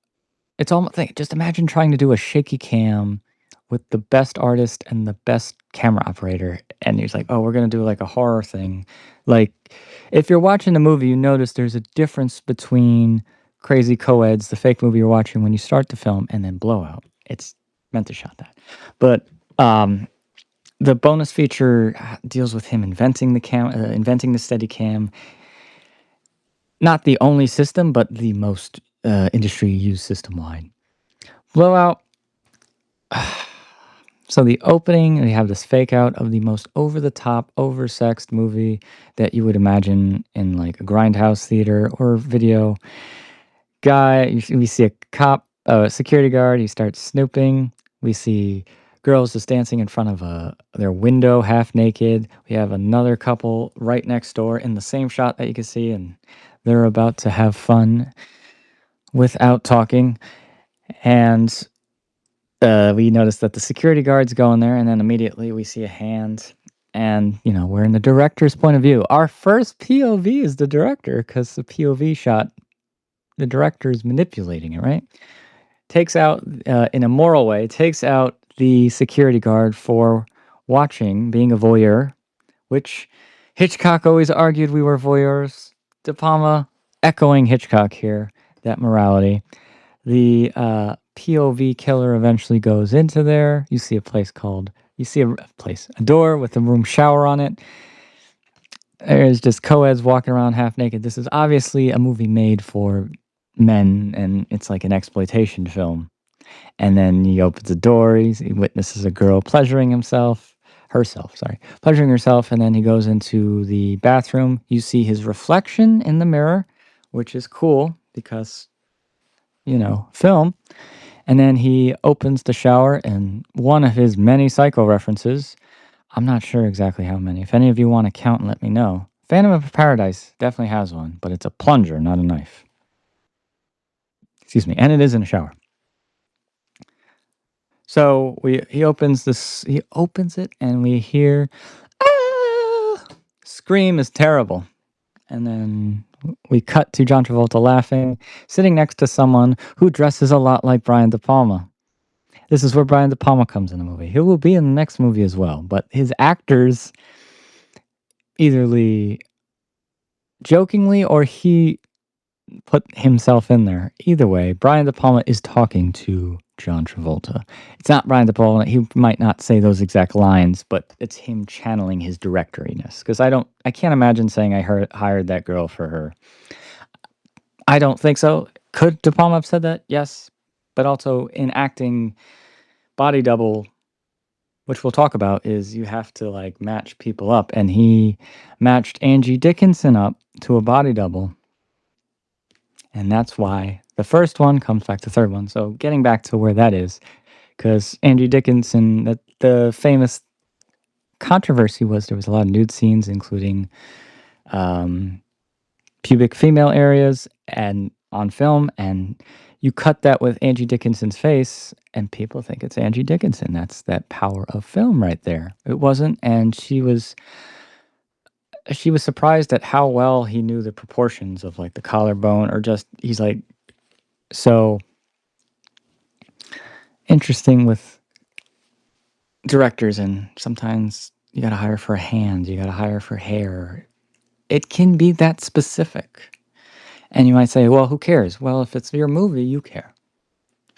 it's almost like, just imagine trying to do a shaky cam with the best artist and the best camera operator, and he's like, oh, we're gonna do like a horror thing. Like, if you're watching the movie, you notice there's a difference between Crazy Coeds, the fake movie you're watching when you start the film, and then Blowout. It's meant to shot that, but the bonus feature deals with him inventing the steady cam. Not the only system, but the most industry used system wide. Blowout. So the opening, we have this fake out of the most over the top, oversexed movie that you would imagine in like a grindhouse theater or video. We see a cop, a security guard. He starts snooping. We see girls just dancing in front of their window, half naked. We have another couple right next door in the same shot that you can see, and they're about to have fun without talking. And we notice that the security guard's going there, and then immediately we see a hand. And, we're in the director's point of view. Our first POV is the director, because the POV shot, the director's manipulating it, right? Takes out, in a moral way, takes out the security guard for watching, being a voyeur, which Hitchcock always argued we were voyeurs. De Palma echoing Hitchcock here, that morality. The POV killer eventually goes into there. You see a door with a room shower on it. There's just co-eds walking around half naked. This is obviously a movie made for men, and it's like an exploitation film. And then he opens the door. He witnesses a girl pleasuring herself, and then he goes into the bathroom. You see his reflection in the mirror, which is cool because, film. And then he opens the shower, and one of his many Psycho references, I'm not sure exactly how many. If any of you want to count and let me know. Phantom of Paradise definitely has one, but it's a plunger, not a knife. Excuse me. And it is in a shower. So he opens it, and we hear, ah! Scream is terrible. And then we cut to John Travolta laughing, sitting next to someone who dresses a lot like Brian De Palma. This is where Brian De Palma comes in the movie. He will be in the next movie as well, but his actors either jokingly or he put himself in there. Either way, Brian De Palma is talking to John Travolta. It's not Brian De Palma. He might not say those exact lines, but it's him channeling his directoriness. Because I can't imagine saying I hired that girl for her. I don't think so. Could De Palma have said that? Yes. But also in acting, body double, which we'll talk about, is you have to like match people up. And he matched Angie Dickinson up to a body double. And that's why the first one comes back to the third one. So getting back to where that is, because Angie Dickinson, the famous controversy was there was a lot of nude scenes, including pubic female areas and on film, and you cut that with Angie Dickinson's face, and people think it's Angie Dickinson. That's that power of film right there. It wasn't, and she was surprised at how well he knew the proportions of like the collarbone, or just he's like so interesting with directors, and sometimes you got to hire for hands, you got to hire for hair. It can be that specific. And you might say, well, who cares? Well, if it's your movie, you care.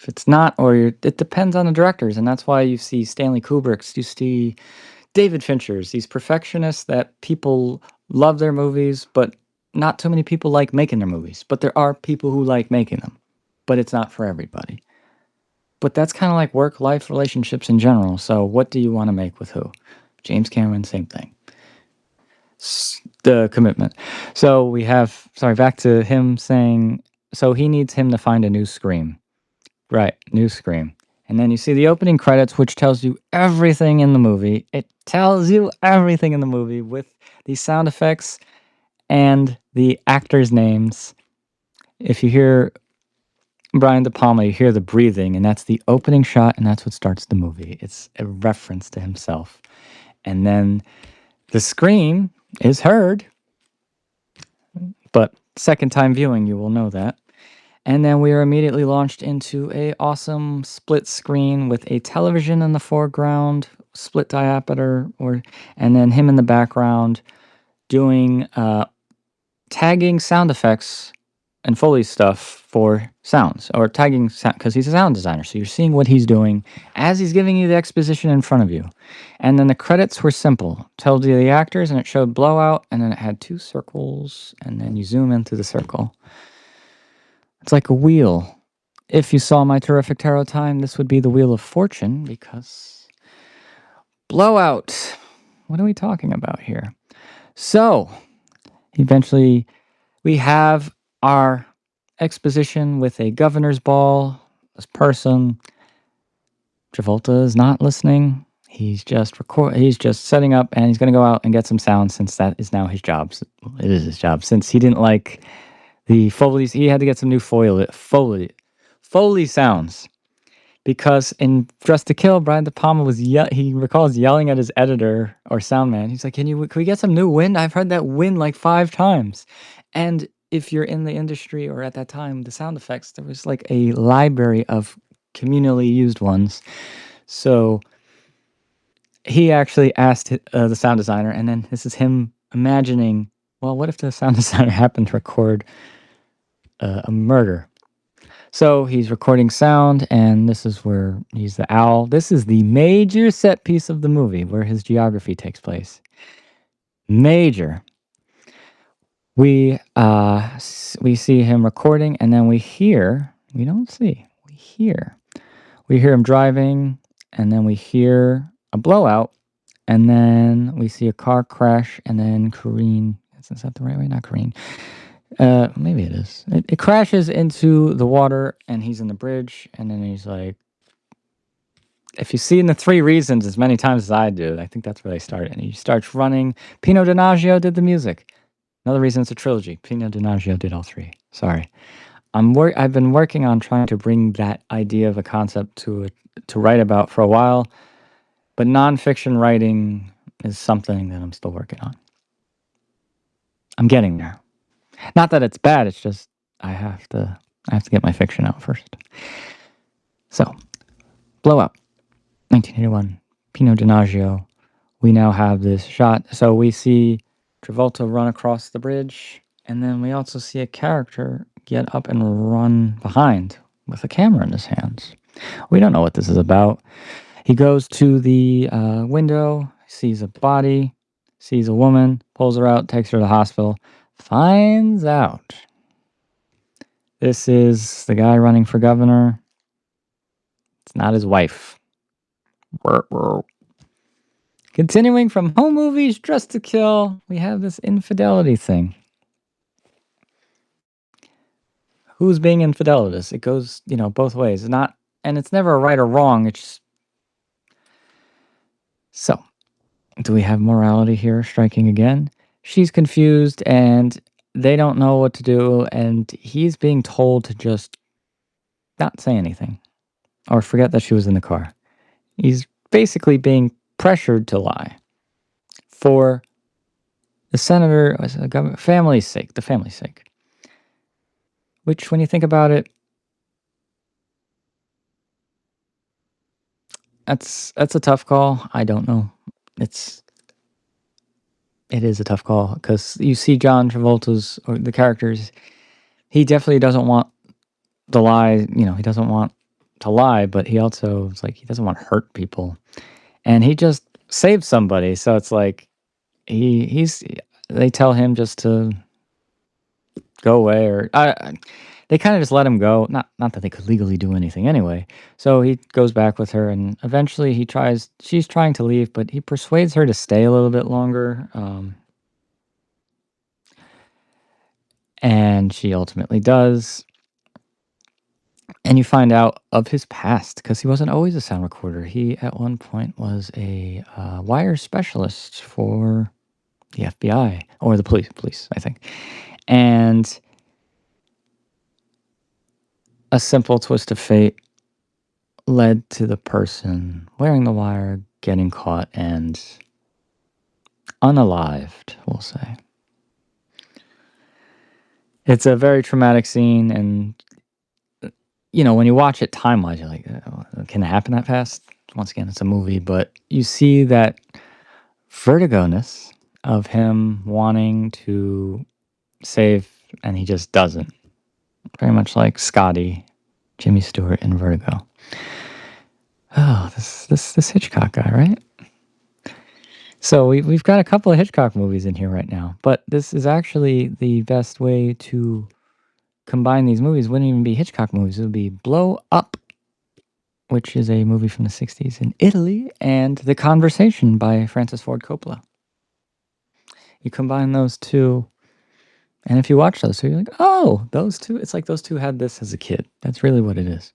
If it's not, it depends on the directors. And that's why you see Stanley Kubrick's, you see David Fincher's, these perfectionists that people love their movies, but not too many people like making their movies. But there are people who like making them, but it's not for everybody. But that's kind of like work-life relationships in general. So what do you want to make with who? James Cameron, same thing. The commitment. So we have, sorry, back to him saying, so he needs him to find a new Scream. Right, new Scream. And then you see the opening credits, which tells you everything in the movie. It tells you everything in the movie with the sound effects and the actors' names. If you hear Brian De Palma, you hear the breathing, and that's the opening shot, and that's what starts the movie. It's a reference to himself. And then the scream is heard, but second time viewing, you will know that. And then we are immediately launched into a awesome split screen with a television in the foreground, split diameter, and then him in the background doing tagging sound effects and Foley stuff for sounds, or tagging sound, because he's a sound designer. So you're seeing what he's doing as he's giving you the exposition in front of you. And then the credits were simple. Told you the actors, and it showed Blowout, and then it had 2 circles, and then you zoom into the circle. It's like a wheel. If you saw my Terrific Tarot time, this would be the Wheel of Fortune, because Blowout. What are we talking about here? So, eventually, we have our exposition with a governor's ball. This person, Travolta, is not listening. He's just He's just setting up, and he's going to go out and get some sound, since that is now his job. It is his job, since he didn't like the Foley's. He had to get some new Foley sounds, because in Dressed to Kill, Brian De Palma he recalls yelling at his editor or sound man. He's like, can we get some new wind? I've heard that wind like 5 times. And if you're in the industry, or at that time, the sound effects, there was like a library of communally used ones. So he actually asked the sound designer, and then this is him imagining, well, what if the sound designer happened to record a murder? So he's recording sound, and this is where he's the owl. This is the major set piece of the movie where his geography takes place. Major. We see him recording, and then we hear him driving, and then we hear a blowout, and then we see a car crash, and then careen. Is that the right way? Not careen. Maybe it is. It crashes into the water, and he's in the bridge, and then he's like, if you see in the 3 Reasons as many times as I do, I think that's where they started, and he starts running. Pino Donaggio did the music. Another reason it's a trilogy. Pino Donaggio did all 3. Sorry. I've been working on trying to bring that idea of a concept to write about for a while, but nonfiction writing is something that I'm still working on. I'm getting there. Not that it's bad, it's just I have to get my fiction out first. So, Blowout, 1981, Pino Donaggio. We now have this shot. So we see Travolta run across the bridge, and then we also see a character get up and run behind with a camera in his hands. We don't know what this is about. He goes to the window, sees a body, sees a woman, pulls her out, takes her to the hospital, finds out This is the guy running for governor. It's not his wife. Continuing from home movies, Dressed to Kill, we have this infidelity thing. Who's being infidelitous? It goes, both ways. And it's never a right or wrong. It's just... So, do we have morality here striking again? She's confused and they don't know what to do, and he's being told to just not say anything or forget that she was in the car. He's basically being pressured to lie for the senator, the family's sake, which, when you think about it, that's a tough call. I don't know. It is a tough call because you see John Travolta's, or the characters, he definitely doesn't want the lie. He doesn't want to lie, but he also is like, he doesn't want to hurt people, and he just saved somebody. So it's like they tell him just to go away, or they kind of just let him go. Not that they could legally do anything anyway. So he goes back with her, and eventually she's trying to leave, but he persuades her to stay a little bit longer. And she ultimately does. And you find out of his past, because he wasn't always a sound recorder. He, at one point, was a wire specialist for the FBI, or the police, I think. And a simple twist of fate led to the person wearing the wire getting caught and unalived, we'll say. It's a very traumatic scene, and when you watch it time-wise, you're like, can it happen that fast? Once again, it's a movie, but you see that vertigo-ness of him wanting to save, and he just doesn't. Very much like Scotty, Jimmy Stewart in Vertigo. Oh, this Hitchcock guy, right? So we've got a couple of Hitchcock movies in here right now, but this is actually the best way to combine these movies. It wouldn't even be Hitchcock movies. It would be Blow Up, which is a movie from the 60s in Italy, and The Conversation by Francis Ford Coppola. You combine those two, and if you watch those two, you're like, oh, those two, it's like those two had this as a kid. That's really what it is.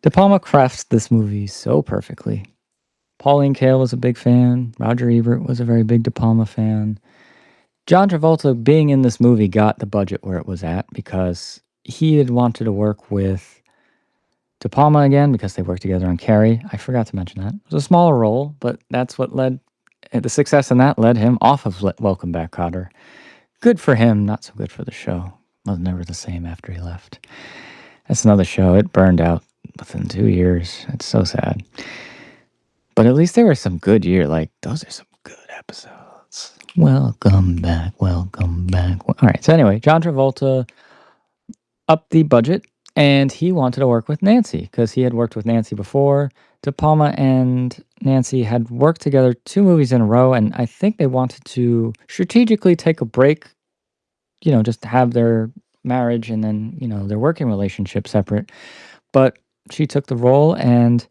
De Palma crafts this movie so perfectly. Pauline Kael was a big fan. Roger Ebert was a very big De Palma fan. John Travolta being in this movie got the budget where it was at because he had wanted to work with De Palma again because they worked together on Carrie. I forgot to mention that. It was a smaller role, but that's what led... The success in that led him off of Welcome Back, Kotter. Good for him, not so good for the show. Was never the same after he left. That's another show. It burned out within 2 years. It's so sad. But at least there were some good years. Like, those are some good episodes. Welcome back. All right, so anyway, John Travolta upped the budget, and he wanted to work with Nancy because he had worked with Nancy before. De Palma and Nancy had worked together 2 movies in a row, and I think they wanted to strategically take a break, just have their marriage and then, their working relationship separate. But she took the role, and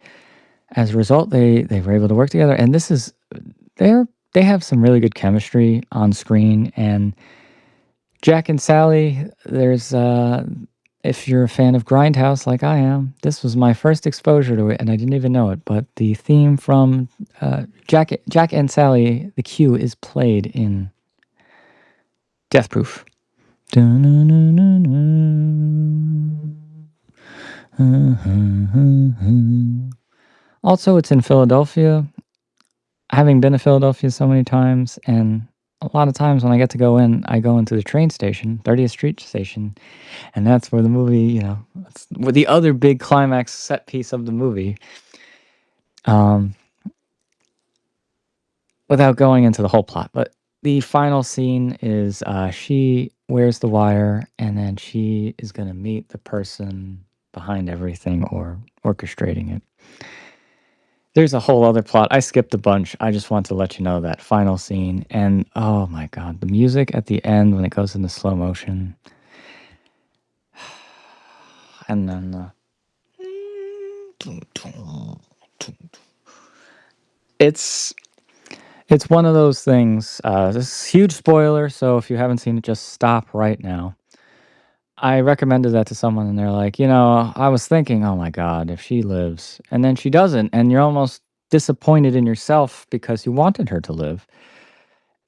as a result, they were able to work together. And this is, they have some really good chemistry on screen. And Jack and Sally, there's, if you're a fan of Grindhouse like I am, this was my first exposure to it, and I didn't even know it. But the theme from Jack and Sally, the cue is played in Death Proof. Also, it's in Philadelphia. Having been to Philadelphia so many times, and a lot of times when I get to go in, I go into the train station, 30th Street Station, and that's where the movie, it's where the other big climax set piece of the movie. Without going into the whole plot, but the final scene is she wears the wire, and then she is going to meet the person behind everything or orchestrating it. There's a whole other plot. I skipped a bunch. I just want to let you know that final scene. And oh my God, the music at the end when it goes into slow motion. And then it's it's one of those things. This is a huge spoiler, so if you haven't seen it, just stop right now. I recommended that to someone, and they're like, I was thinking, oh my god, if she lives, and then she doesn't, and you're almost disappointed in yourself because you wanted her to live.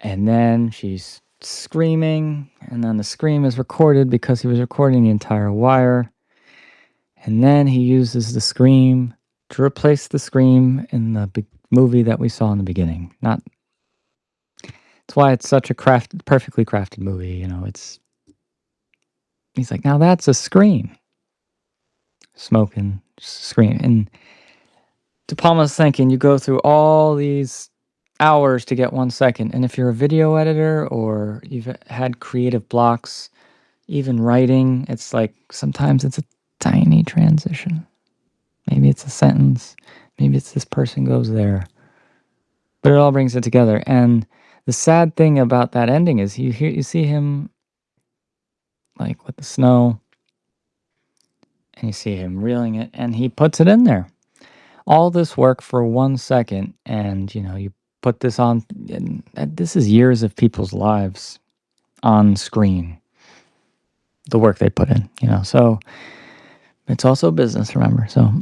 And then she's screaming, and then the scream is recorded because he was recording the entire wire. And then he uses the scream to replace the scream in the movie that we saw in the beginning. Not. That's why it's such a perfectly crafted movie. He's like, now that's a scream, smoking, scream, and De Palma's thinking you go through all these hours to get 1 second, and if you're a video editor or you've had creative blocks, even writing, it's like sometimes it's a tiny transition. Maybe it's a sentence. Maybe it's this person goes there. But it all brings it together. And the sad thing about that ending is you see him like with the snow, and you see him reeling it, and he puts it in there. All this work for 1 second, and you put this on, and this is years of people's lives on screen. The work they put in, so it's also business, remember. So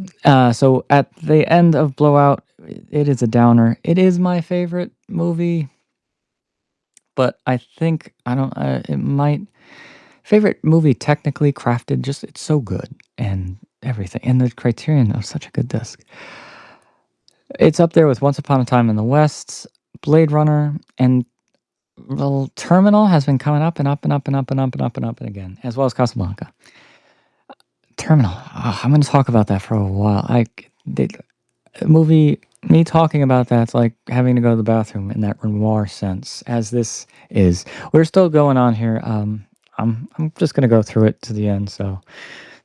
at the end of Blowout, it is a downer. It is my favorite movie, but I think it might favorite movie technically crafted. Just it's so good and everything, and the Criterion was such a good disc. It's up there with Once Upon a Time in the West, Blade Runner, and Terminal has been coming up and up and up and up and up and up and up and again, as well as Casablanca. Terminal. I'm going to talk about that for a while. Movie, me talking about that's like having to go to the bathroom in that Renoir sense, as this is. We're still going on here. I'm just going to go through it to the end. So,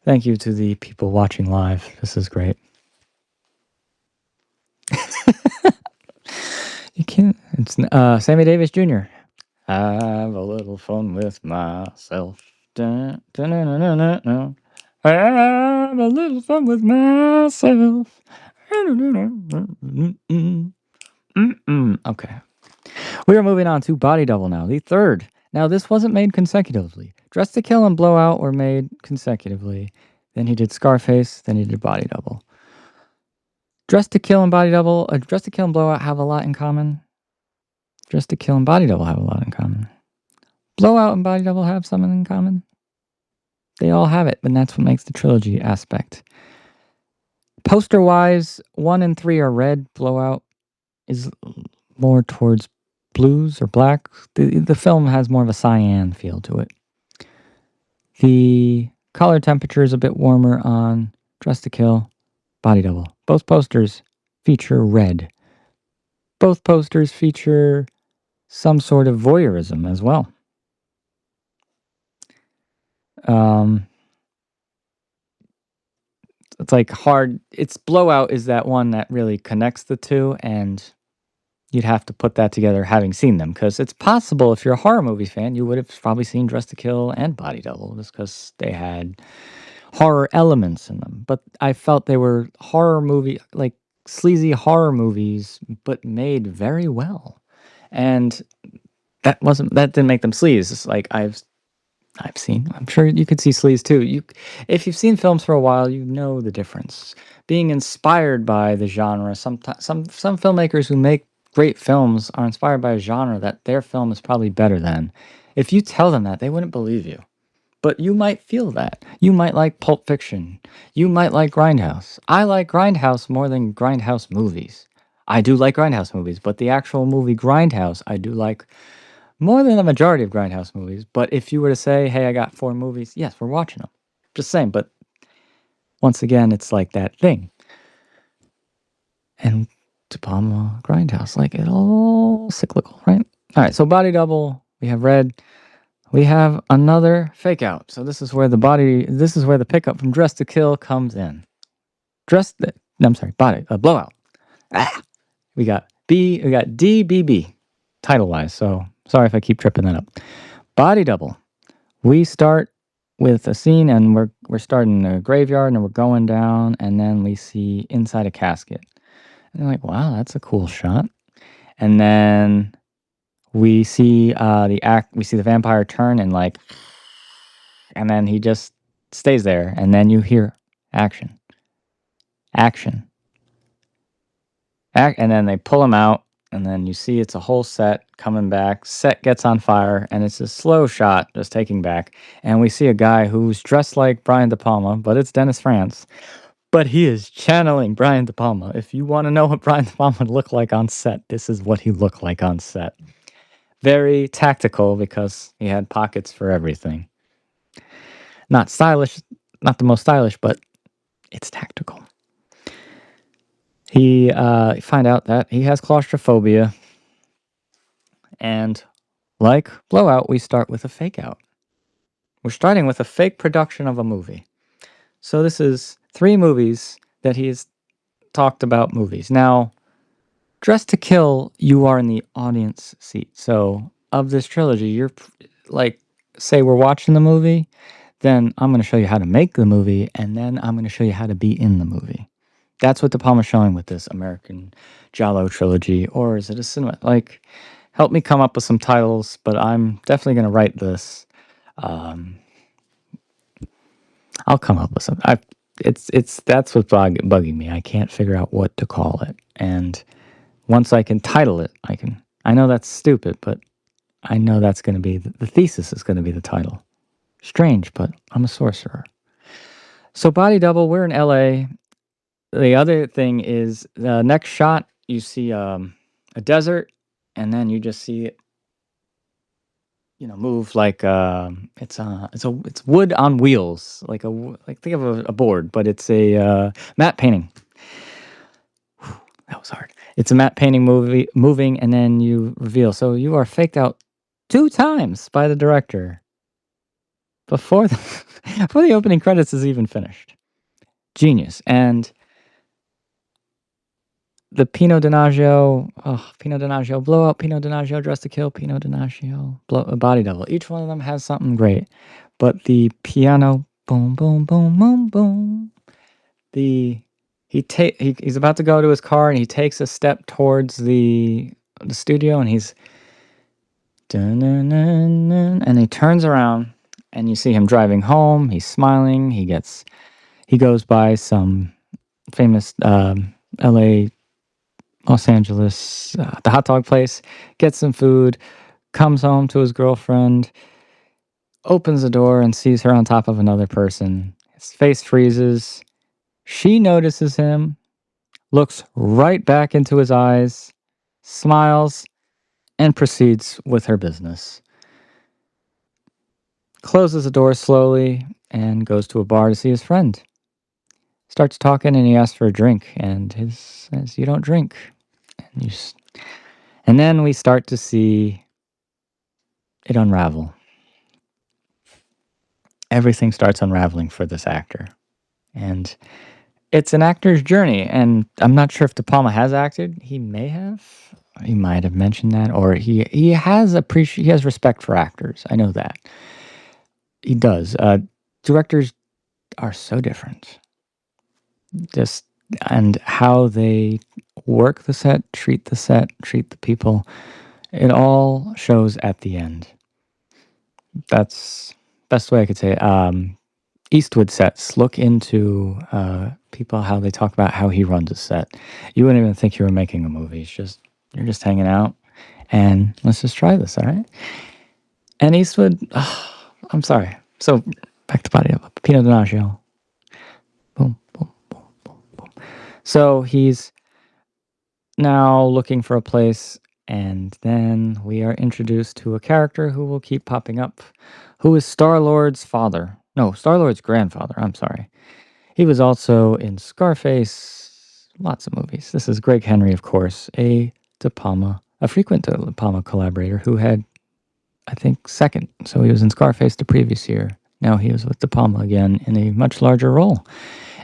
thank you to the people watching live. This is great. You can't. It's Sammy Davis Jr. Have a little fun with myself. Dun, dun, dun, dun, dun, dun. Have a little fun with myself. Okay. We are moving on to Body Double now, the third. Now, this wasn't made consecutively. Dress to Kill and Blowout were made consecutively. Then he did Scarface, then he did Body Double. Dress to Kill and Dress to Kill and Blowout have a lot in common. Dress to Kill and Body Double have a lot in common. Blowout and Body Double have something in common. They all have it, and that's what makes the trilogy aspect. Poster-wise, 1 and 3 are red. Blowout is more towards blues or black. The film has more of a cyan feel to it. The color temperature is a bit warmer on Dress to Kill, Body Double. Both posters feature red. Both posters feature some sort of voyeurism as well. It's like hard. It's Blowout is that one that really connects the two, and you'd have to put that together having seen them, because it's possible if you're a horror movie fan, you would have probably seen Dress to Kill and Body Double just because they had horror elements in them. But I felt they were horror movie, like sleazy horror movies, but made very well. And that didn't make them sleaze. It's like I've seen. I'm sure you could see sleaze too. If you've seen films for a while, you know the difference. Being inspired by the genre, some filmmakers who make great films are inspired by a genre that their film is probably better than. If you tell them that, they wouldn't believe you. But you might feel that. You might like Pulp Fiction. You might like Grindhouse. I like Grindhouse more than Grindhouse movies. I do like Grindhouse movies, but the actual movie Grindhouse, I do like more than the majority of Grindhouse movies. But if you were to say, hey, I got 4 movies, yes, we're watching them. Just saying, but once again, it's like that thing. And De Palma, Grindhouse, like it all cyclical, right? All right, so Body Double, we have red. We have another fake out. So this is where the pickup from Dress to Kill comes in. Blowout. We got DBB, title-wise. So sorry if I keep tripping that up. Body Double. We start with a scene, and we're starting a graveyard, and we're going down, and then we see inside a casket. And you're like, wow, that's a cool shot. And then we see we see the vampire turn and like, and then he just stays there, and then you hear action, action, and then they pull him out, and then you see it's a whole set coming back. Set gets on fire, and it's a slow shot just taking back, and we see a guy who's dressed like Brian De Palma, but it's Dennis Franz. But he is channeling Brian De Palma. If you want to know what Brian De Palma would look like on set, this is what he looked like on set. Very tactical because he had pockets for everything. Not stylish, not the most stylish, but it's tactical. He find out that he has claustrophobia, and like Blowout, we start with a fake out. We're starting with a fake production of a movie. So this is 3 movies that he's talked about movies. Now, Dressed to Kill, you are in the audience seat. So of this trilogy, you're like, say we're watching the movie, then I'm going to show you how to make the movie, and then I'm going to show you how to be in the movie. That's what De Palma's showing with this American Giallo trilogy, or is it a cinema? Like, help me come up with some titles, but I'm definitely going to write this. I'll come up with something. That's what's bugging me. I can't figure out what to call it, and once I can title it, I know that's stupid, but I know that's going to be the thesis is going to be the title. Strange, but I'm a sorcerer. So Body Double, we're in LA. The other thing is the next shot, you see a desert, and then you just see it, move like it's wood on wheels, like think of a board, but it's a matte painting. That was hard. It's a matte painting moving, and then you reveal. So you are faked out 2 times by the director before before the opening credits is even finished. Genius. And the Pinot Donaggio, Blowout, Pinot Donaggio, Dressed to Kill, Pinot Donaggio, Body Double. Each one of them has something great. But the piano, boom, boom, boom, boom, boom. He's about to go to his car, and he takes a step towards the studio, and he's and he turns around, and you see him driving home. He's smiling. He goes by some famous LA, Los Angeles, the hot dog place, gets some food, comes home to his girlfriend, opens the door and sees her on top of another person. His face freezes. She notices him, looks right back into his eyes, smiles, and proceeds with her business. Closes the door slowly and goes to a bar to see his friend. Starts talking, and he asks for a drink, and he says, "You don't drink." And then we start to see it unravel. Everything starts unraveling for this actor. And it's an actor's journey, and I'm not sure if De Palma has acted. He may have. He might have mentioned that, or he has respect for actors. I know that. He does. Directors are so different. And how they work the set, treat the people, it all shows at the end. That's best way I could say it. Eastwood sets, look into people, how they talk about how he runs a set. You wouldn't even think you were making a movie. You're just hanging out, and let's just try this, all right? And Eastwood, I'm sorry. So back to Body Up, Pinot Donaggio. Boom, boom, boom, boom, boom. So he's now looking for a place, and then we are introduced to a character who will keep popping up, who is Star-Lord's father. No, Star-Lord's grandfather, I'm sorry. He was also in Scarface, lots of movies. This is Greg Henry, of course, a frequent De Palma collaborator who had, I think, second. So he was in Scarface the previous year. Now he was with De Palma again in a much larger role.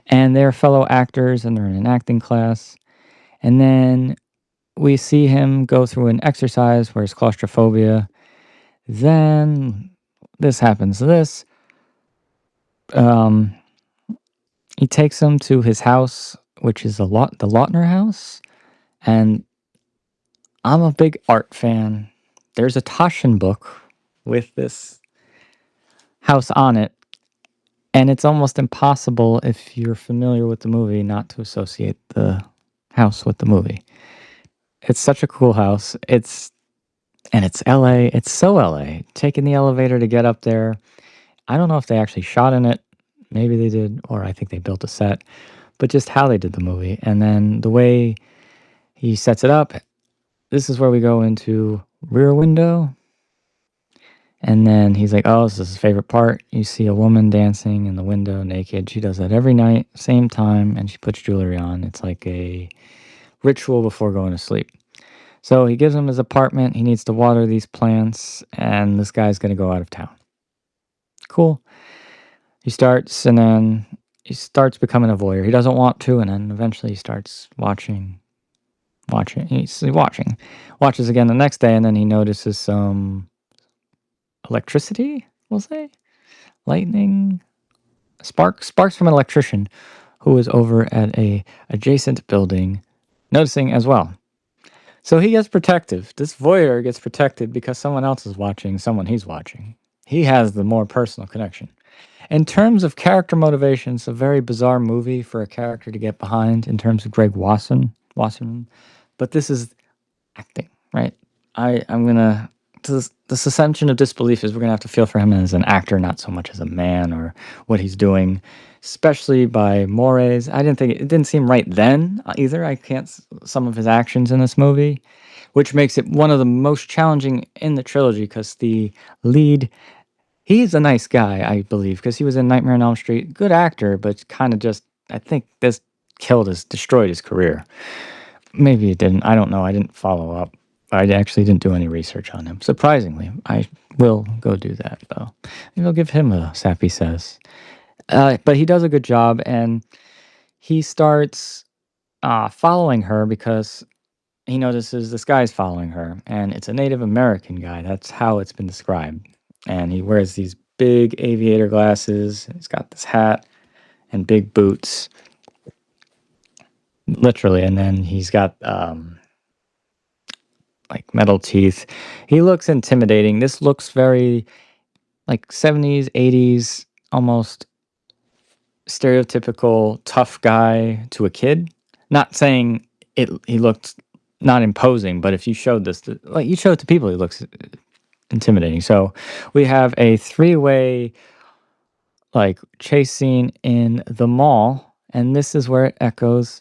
And they're fellow actors, and they're in an acting class. And then we see him go through an exercise where his claustrophobia. Then this happens. Um, he takes him to his house, which is the Lautner house, and I'm a big art fan. There's a Taschen book with this house on it, and it's almost impossible if you're familiar with the movie not to associate the house with the movie. It's such a cool house. It's LA. It's so LA. Taking the elevator to get up there. I don't know if they actually shot in it. Maybe they did, or I think they built a set. But just how they did the movie, and then the way he sets it up. This is where we go into Rear Window. And then he's like, oh, this is his favorite part. You see a woman dancing in the window naked. She does that every night, same time, and she puts jewelry on. It's like a ritual before going to sleep. So he gives him his apartment. He needs to water these plants, and this guy's going to go out of town. Cool. He starts, and then he starts becoming a voyeur. He doesn't want to, and then eventually he starts watching. He's watching. Watches again the next day, and then he notices some electricity, we'll say? Lightning? Sparks from an electrician who was over at a adjacent building, noticing as well. So he gets protective. This voyeur gets protected because someone else is watching someone he's watching. He has the more personal connection. In terms of character motivation, it's a very bizarre movie for a character to get behind in terms of Greg Wasserman. But this is acting, right? I'm gonna the suspension of disbelief is we're gonna have to feel for him as an actor, not so much as a man or what he's doing, especially by Mores. I didn't think it didn't seem right then either. I can't some of his actions in this movie, which makes it one of the most challenging in the trilogy because the lead. He's a nice guy, I believe, because he was in Nightmare on Elm Street. Good actor, but kind of just, I think this destroyed his career. Maybe it didn't. I don't know. I didn't follow up. I actually didn't do any research on him. Surprisingly, I will go do that, though. Maybe I'll give him a Sappy Says. But he does a good job, and he starts following her because he notices this guy's following her, and it's a Native American guy. That's how it's been described. And he wears these big aviator glasses. He's got this hat and big boots, literally. And then he's got like metal teeth. He looks intimidating. This looks very like 70s, 80s, almost stereotypical tough guy to a kid. Not saying he looked not imposing, but if you showed this to, like you show it to people, he looks intimidating. So we have a three-way like chase scene in the mall, and this is where it echoes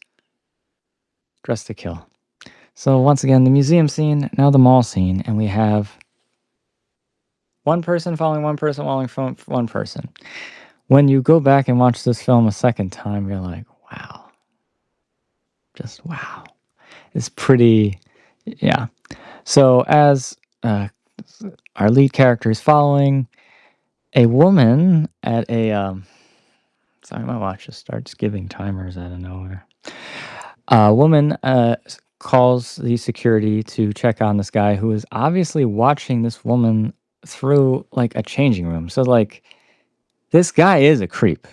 Dress to Kill. So once again, the museum scene, now the mall scene, and we have one person following one person following one person. When you go back and watch this film a second time, you're like, wow. Just wow. It's pretty, yeah. So as our lead character is following a woman at a, sorry, my watch just starts giving timers out of nowhere. A woman calls the security to check on this guy who is obviously watching this woman through like a changing room. So like this guy is a creep.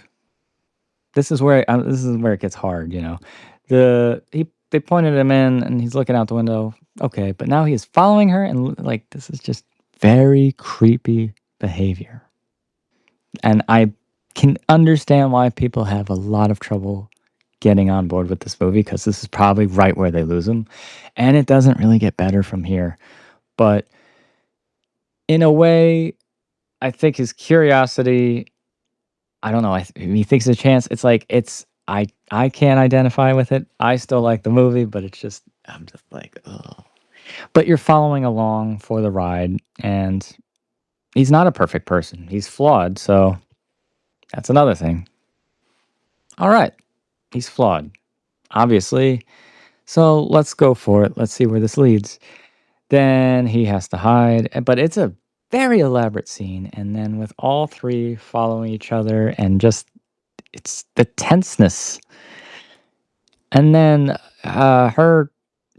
This is where it gets hard, you know. They pointed him in and he's looking out the window. Okay, but now he is following her and like this is just very creepy behavior. And I can understand why people have a lot of trouble getting on board with this movie because this is probably right where they lose him. And it doesn't really get better from here. But in a way, I think his curiosity, I don't know, he thinks a chance. It's like I can't identify with it. I still like the movie, but it's just I'm just like, oh. But you're following along for the ride, and he's not a perfect person. He's flawed, so that's another thing. All right, he's flawed, obviously. So let's go for it. Let's see where this leads. Then he has to hide, but it's a very elaborate scene. And then with all three following each other and just it's the tenseness. And then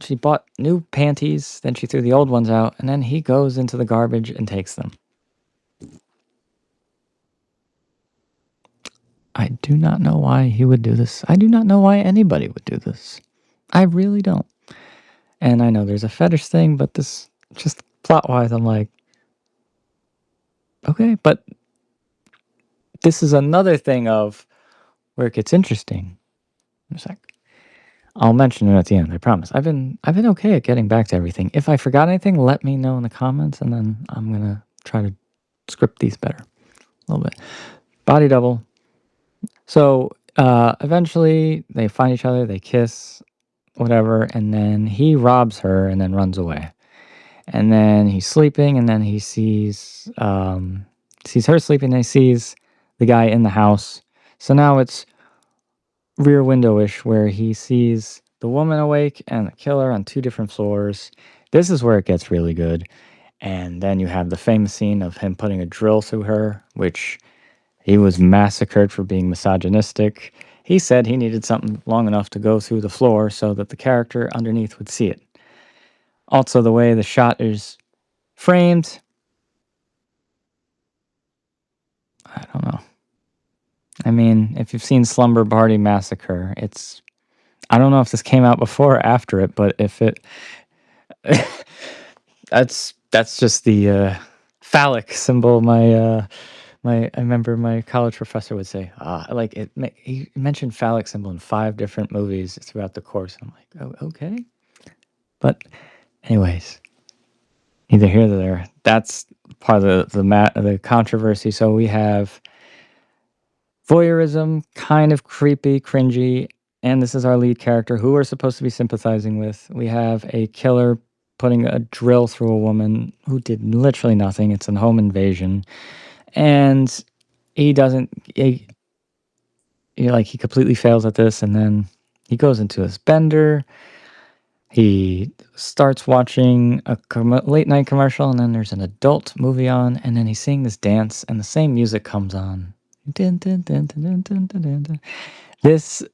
she bought new panties, then she threw the old ones out, and then he goes into the garbage and takes them. I do not know why he would do this. I do not know why anybody would do this. I really don't. And I know there's a fetish thing, but this, just plot-wise, I'm like, okay. But this is another thing of where it gets interesting. In a sec. I'll mention it at the end, I promise. I've been okay at getting back to everything. If I forgot anything, let me know in the comments, and then I'm gonna try to script these better. A little bit. Body double. So eventually they find each other, they kiss, whatever, and then he robs her and then runs away. And then he's sleeping, and then he sees her sleeping, and he sees the guy in the house. So now it's Rear Window-ish, where he sees the woman awake and the killer on two different floors. This is where it gets really good. And then you have the famous scene of him putting a drill through her, which he was massacred for being misogynistic. He said he needed something long enough to go through the floor so that the character underneath would see it. Also, the way the shot is framed, I don't know. I mean, if you've seen Slumber Party Massacre, it's... I don't know if this came out before or after it, but if it... that's just the phallic symbol I remember my college professor would say, like he mentioned phallic symbol in 5 different movies throughout the course. I'm like, oh, okay. But anyways, neither here nor there. That's part of the controversy. So we have voyeurism, kind of creepy, cringy, and this is our lead character who we're supposed to be sympathizing with. We have a killer putting a drill through a woman who did literally nothing. It's a home invasion. And he doesn't... he completely fails at this, and then he goes into his bender. He starts watching a late night commercial, and then there's an adult movie on, and then he's seeing this dance, and the same music comes on. Dun, dun, dun, dun, dun, dun, dun, dun, dun. This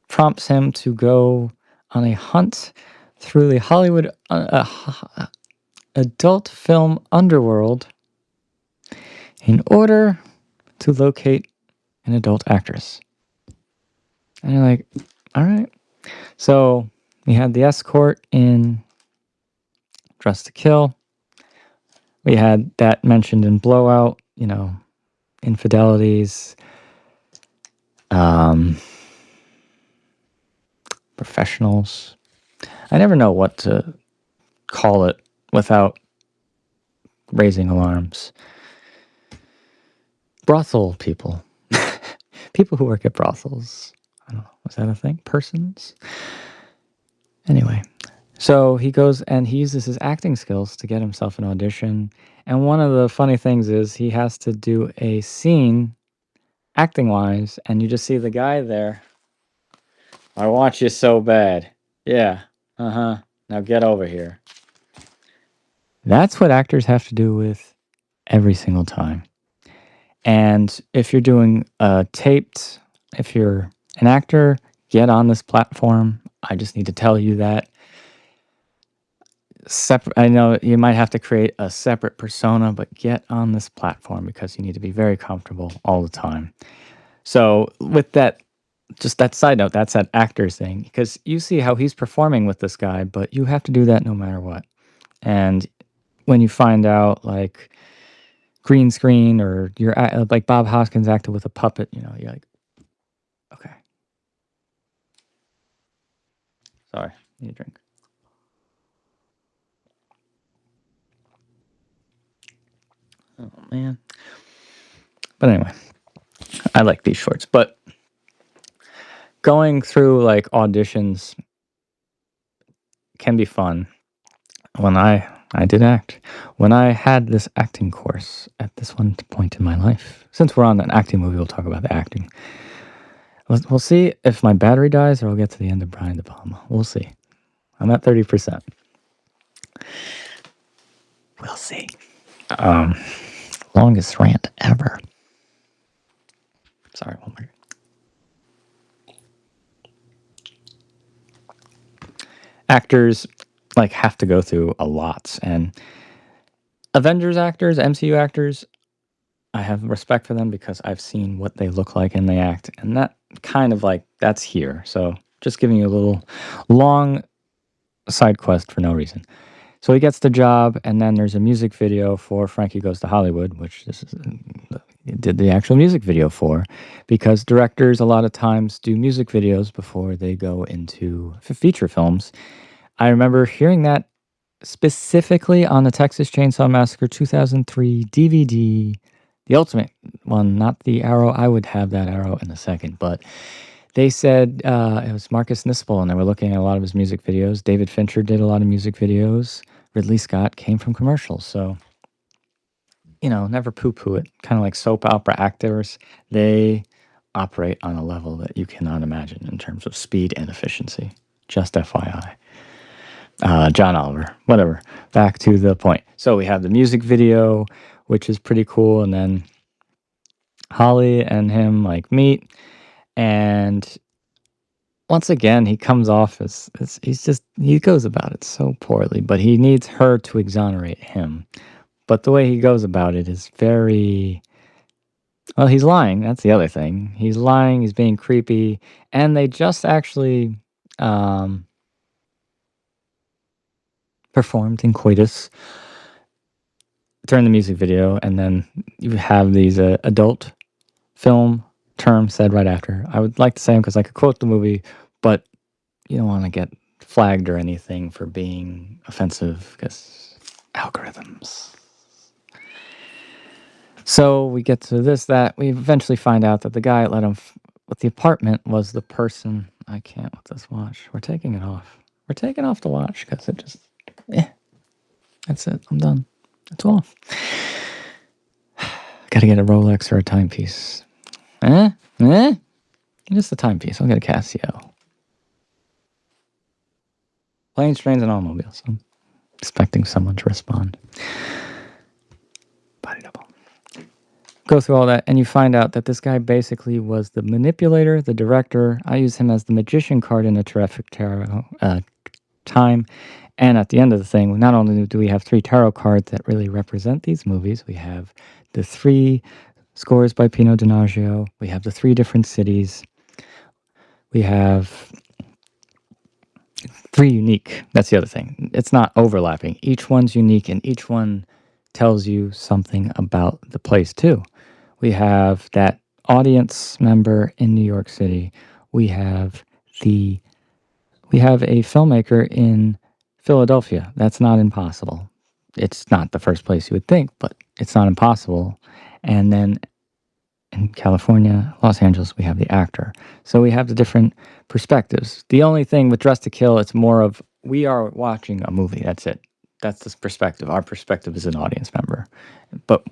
prompts him to go on a hunt through the Hollywood adult film underworld in order to locate an adult actress. And you're like, all right. So we had the escort in Dress to Kill. We had that mentioned in Blowout, infidelities, professionals. I never know what to call it without raising alarms. Brothel people. People who work at brothels. I don't know. Was that a thing? Persons? Anyway. So he goes and he uses his acting skills to get himself an audition. And one of the funny things is he has to do a scene acting-wise, and you just see the guy there. I want you so bad. Yeah. Uh-huh. Now get over here. That's what actors have to do with every single time. And if you're doing taped, if you're an actor, get on this platform. I just need to tell you that. I know you might have to create a separate persona, but get on this platform because you need to be very comfortable all the time. So with that, just that side note, that's that actor thing, because you see how he's performing with this guy, but you have to do that no matter what. And when you find out, like, green screen, or you're like Bob Hoskins acted with a puppet, you're like, okay. Sorry, need a drink. Oh, man. But anyway, I like these shorts. But going through, like, auditions can be fun. When I did act. When I had this acting course at this one point in my life, since we're on an acting movie, we'll talk about the acting. We'll see if my battery dies or I'll get to the end of Brian De Palma. We'll see. I'm at 30%. We'll see. Longest rant ever. Sorry, one more. Actors, like, have to go through a lot. And Avengers actors, MCU actors, I have respect for them because I've seen what they look like and they act, and that kind of like that's here. So just giving you a little long side quest for no reason. So he gets the job, and then there's a music video for Frankie Goes to Hollywood, which this is he did the actual music video for, because directors a lot of times do music videos before they go into feature films. I remember hearing that specifically on the Texas Chainsaw Massacre 2003 DVD, the ultimate one, not the Arrow. I would have that Arrow in a second, but they said it was Marcus Nispel, and they were looking at a lot of his music videos. David Fincher did a lot of music videos. Ridley Scott came from commercials, so never poo-poo it. Kind of like soap opera actors, they operate on a level that you cannot imagine in terms of speed and efficiency. Just FYI. John Oliver, whatever. Back to the point. So we have the music video, which is pretty cool, and then Holly and him like meet, and once again he comes off as he goes about it so poorly, but he needs her to exonerate him. But the way he goes about it is very well. He's lying. That's the other thing. He's lying. He's being creepy, and they just actually performed in coitus during the music video, and then you have these adult film terms said right after. I would like to say them because I could quote the movie, but you don't want to get flagged or anything for being offensive because algorithms. So we get to that. We eventually find out that the guy that let him with the apartment was the person. I can't with this watch. We're taking it off. We're taking off the watch because it just, that's it. I'm done. It's off. Gotta get a Rolex or a timepiece. Just a timepiece. I'll get a Casio. Planes, trains, and automobiles. I'm expecting someone to respond. Body double. Go through all that, and you find out that this guy basically was the manipulator, the director. I use him as the magician card in a Terrific Tarot time. And at the end of the thing, not only do we have 3 tarot cards that really represent these movies, we have the 3 scores by Pino Donaggio. We have the 3 different cities. We have 3 unique. That's the other thing. It's not overlapping. Each one's unique, and each one tells you something about the place too. We have that audience member in New York City. We have a filmmaker in Philadelphia. That's not impossible. It's not the first place you would think, but it's not impossible. And then in California, Los Angeles, we have the actor. So we have the different perspectives. The only thing with Dress to Kill, it's more of we are watching a movie. That's it. That's the perspective. Our perspective is an audience member. But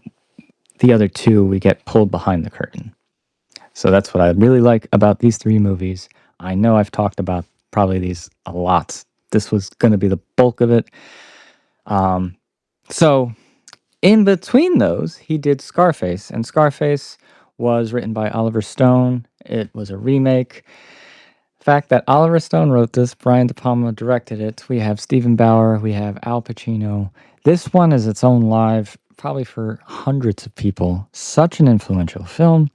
the other 2, we get pulled behind the curtain. So that's what I really like about these 3 movies. I know I've talked about probably these a lot. This was going to be the bulk of it. So in between those, he did Scarface, and Scarface was written by Oliver Stone. It was a remake. The fact that Oliver Stone wrote this, Brian De Palma directed it. We have Stephen Bauer, we have Al Pacino. This one is its own live, probably for hundreds of people. Such an influential film.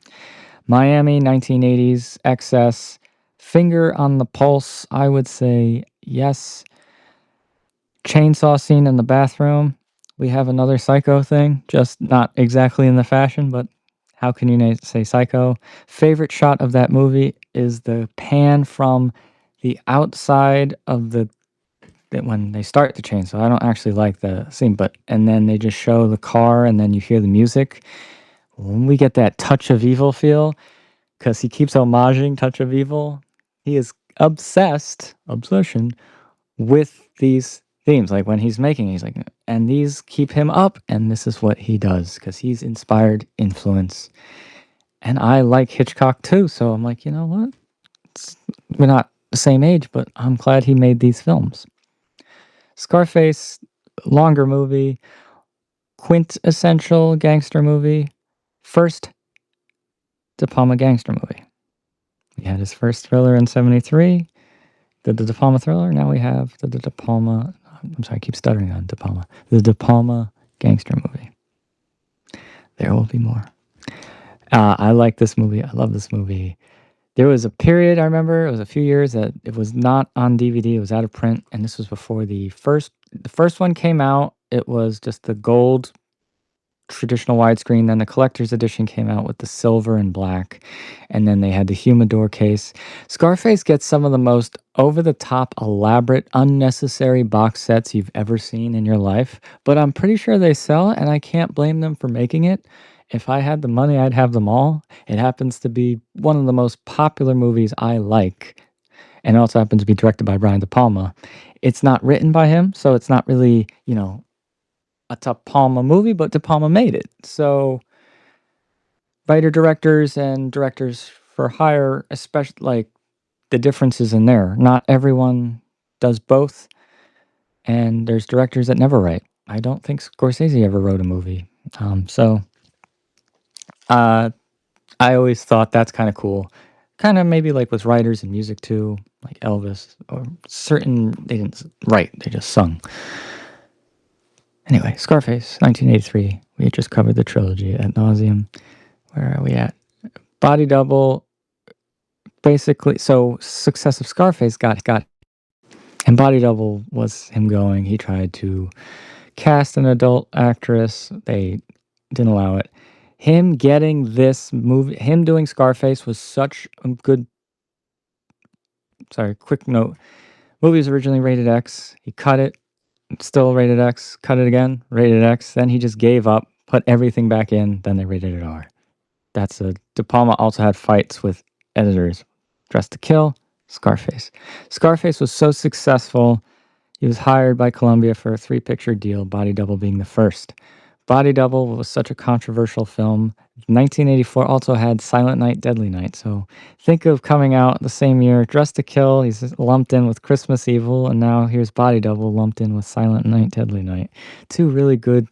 Miami, 1980s, excess. Finger on the pulse, I would say yes. Chainsaw scene in the bathroom. We have another Psycho thing, just not exactly in the fashion, but how can you say Psycho? Favorite shot of that movie is the pan from the outside of when they start the chainsaw. I don't actually like the scene, and then they just show the car, and then you hear the music. When we get that Touch of Evil feel, because he keeps homaging Touch of Evil, he is obsession with these themes. Like when he's making, he's like, and these keep him up, and this is what he does because he's inspired influence. And I like Hitchcock too, so I'm like, you know what? We're not the same age, but I'm glad he made these films. Scarface, longer movie, quintessential gangster movie, first De Palma gangster movie. He had his first thriller in 1973, the De Palma thriller. Now we have the De Palma, I'm sorry, I keep stuttering on De Palma. The De Palma gangster movie. There will be more. I like this movie. I love this movie. There was a period I remember, it was a few years that it was not on DVD, it was out of print, and this was before the first one came out. It was just the gold traditional widescreen, then the collector's edition came out with the silver and black, and then they had the humidor case. Scarface gets some of the most over-the-top, elaborate, unnecessary box sets you've ever seen in your life, but I'm pretty sure they sell, and I can't blame them for making it. If I had the money, I'd have them all. It happens to be one of the most popular movies I like, and it also happens to be directed by Brian De Palma. It's not written by him, so it's not really, a De Palma movie, but De Palma made it. So writer directors and directors for hire, especially like the differences in there. Not everyone does both, and there's directors that never write. I don't think Scorsese ever wrote a movie. So uh, I always thought that's kind of cool. Kind of maybe like with writers and music too, like Elvis or certain, they didn't write, they just sung. Anyway, Scarface, 1983. We had just covered the trilogy ad nauseum. Where are we at? Body Double, basically. So success of Scarface got, and Body Double was him going. He tried to cast an adult actress. They didn't allow it. Him getting this movie, him doing Scarface was such a good. Sorry, quick note. Movie was originally rated X. He cut it, still rated X. Cut it again, rated X. Then he just gave up, put everything back in. Then they rated it R. That's a De Palma also had fights with editors. Dressed to Kill, Scarface. Scarface was so successful, he was hired by Columbia for a 3-picture deal, Body Double being the first. Body Double was such a controversial film. 1984 also had Silent Night, Deadly Night. So think of coming out the same year, Dressed to Kill, he's lumped in with Christmas Evil, and now here's Body Double lumped in with Silent Night, Deadly Night. Two really good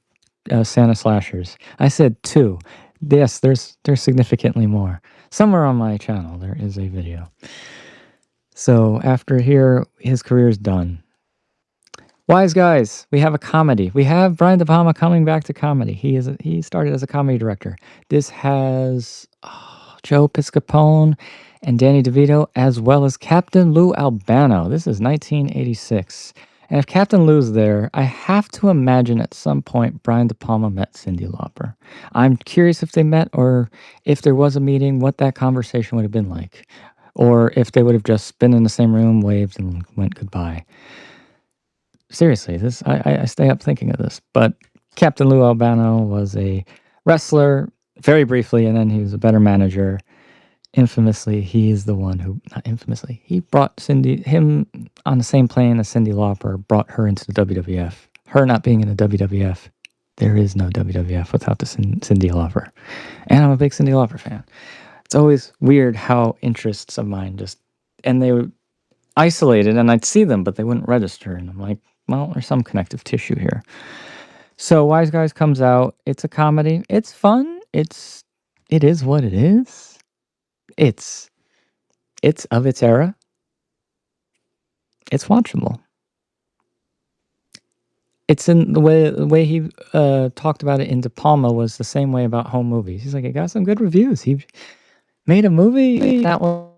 Santa slashers. I said two. Yes, there's significantly more. Somewhere on my channel there is a video. So after here, his career's done. Wise Guys, we have a comedy. We have Brian De Palma coming back to comedy. He started as a comedy director. This has Joe Piscopone and Danny DeVito, as well as Captain Lou Albano. This is 1986. And if Captain Lou's there, I have to imagine at some point Brian De Palma met Cyndi Lauper. I'm curious if they met, or if there was a meeting, what that conversation would have been like. Or if they would have just been in the same room, waved, and went goodbye. Seriously, I stay up thinking of this. But Captain Lou Albano was a wrestler very briefly, and then he was a better manager. Infamously, he is the one who, not infamously, he brought him on the same plane as Cyndi Lauper, brought her into the WWF. Her not being in the WWF, there is no WWF without the Cyndi Lauper. And I'm a big Cyndi Lauper fan. It's always weird how interests of mine just, and they were isolated, and I'd see them, but they wouldn't register. And I'm like, well, there's some connective tissue here. So Wise Guys comes out. It's a comedy. It's fun. It is what it is. It's of its era. It's watchable. It's in the way he talked about it in De Palma was the same way about home movies. He's like, it got some good reviews. He made a movie that was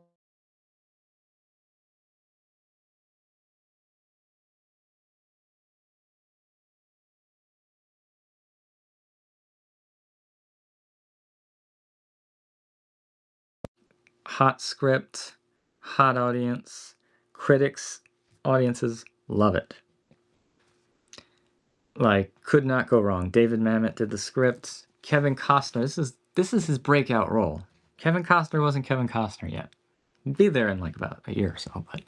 hot script, hot audience, critics, audiences love it. Like, could not go wrong. David Mamet did the script. Kevin Costner, this is his breakout role. Kevin Costner wasn't Kevin Costner yet. He'd be there in like about a year or so, but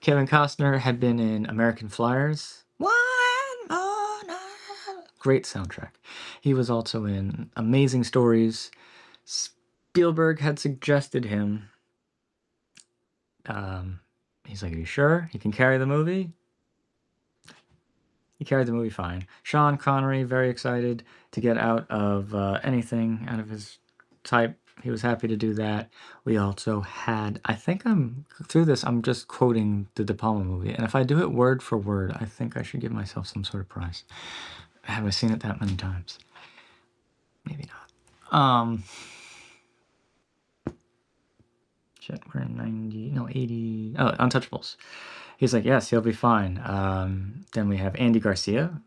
Kevin Costner had been in American Flyers. One more night. Great soundtrack. He was also in Amazing Stories. Spielberg had suggested him. He's like, are you sure you can carry the movie? He carried the movie fine. Sean Connery, very excited to get out of anything out of his type. He was happy to do that. We also had, I think through this, I'm just quoting the De Palma movie. And if I do it word for word, I think I should give myself some sort of prize. Have I seen it that many times? Maybe not. Shit, we're in 90, no, 80. Oh, Untouchables. He's like, yes, he'll be fine. Then we have Andy Garcia.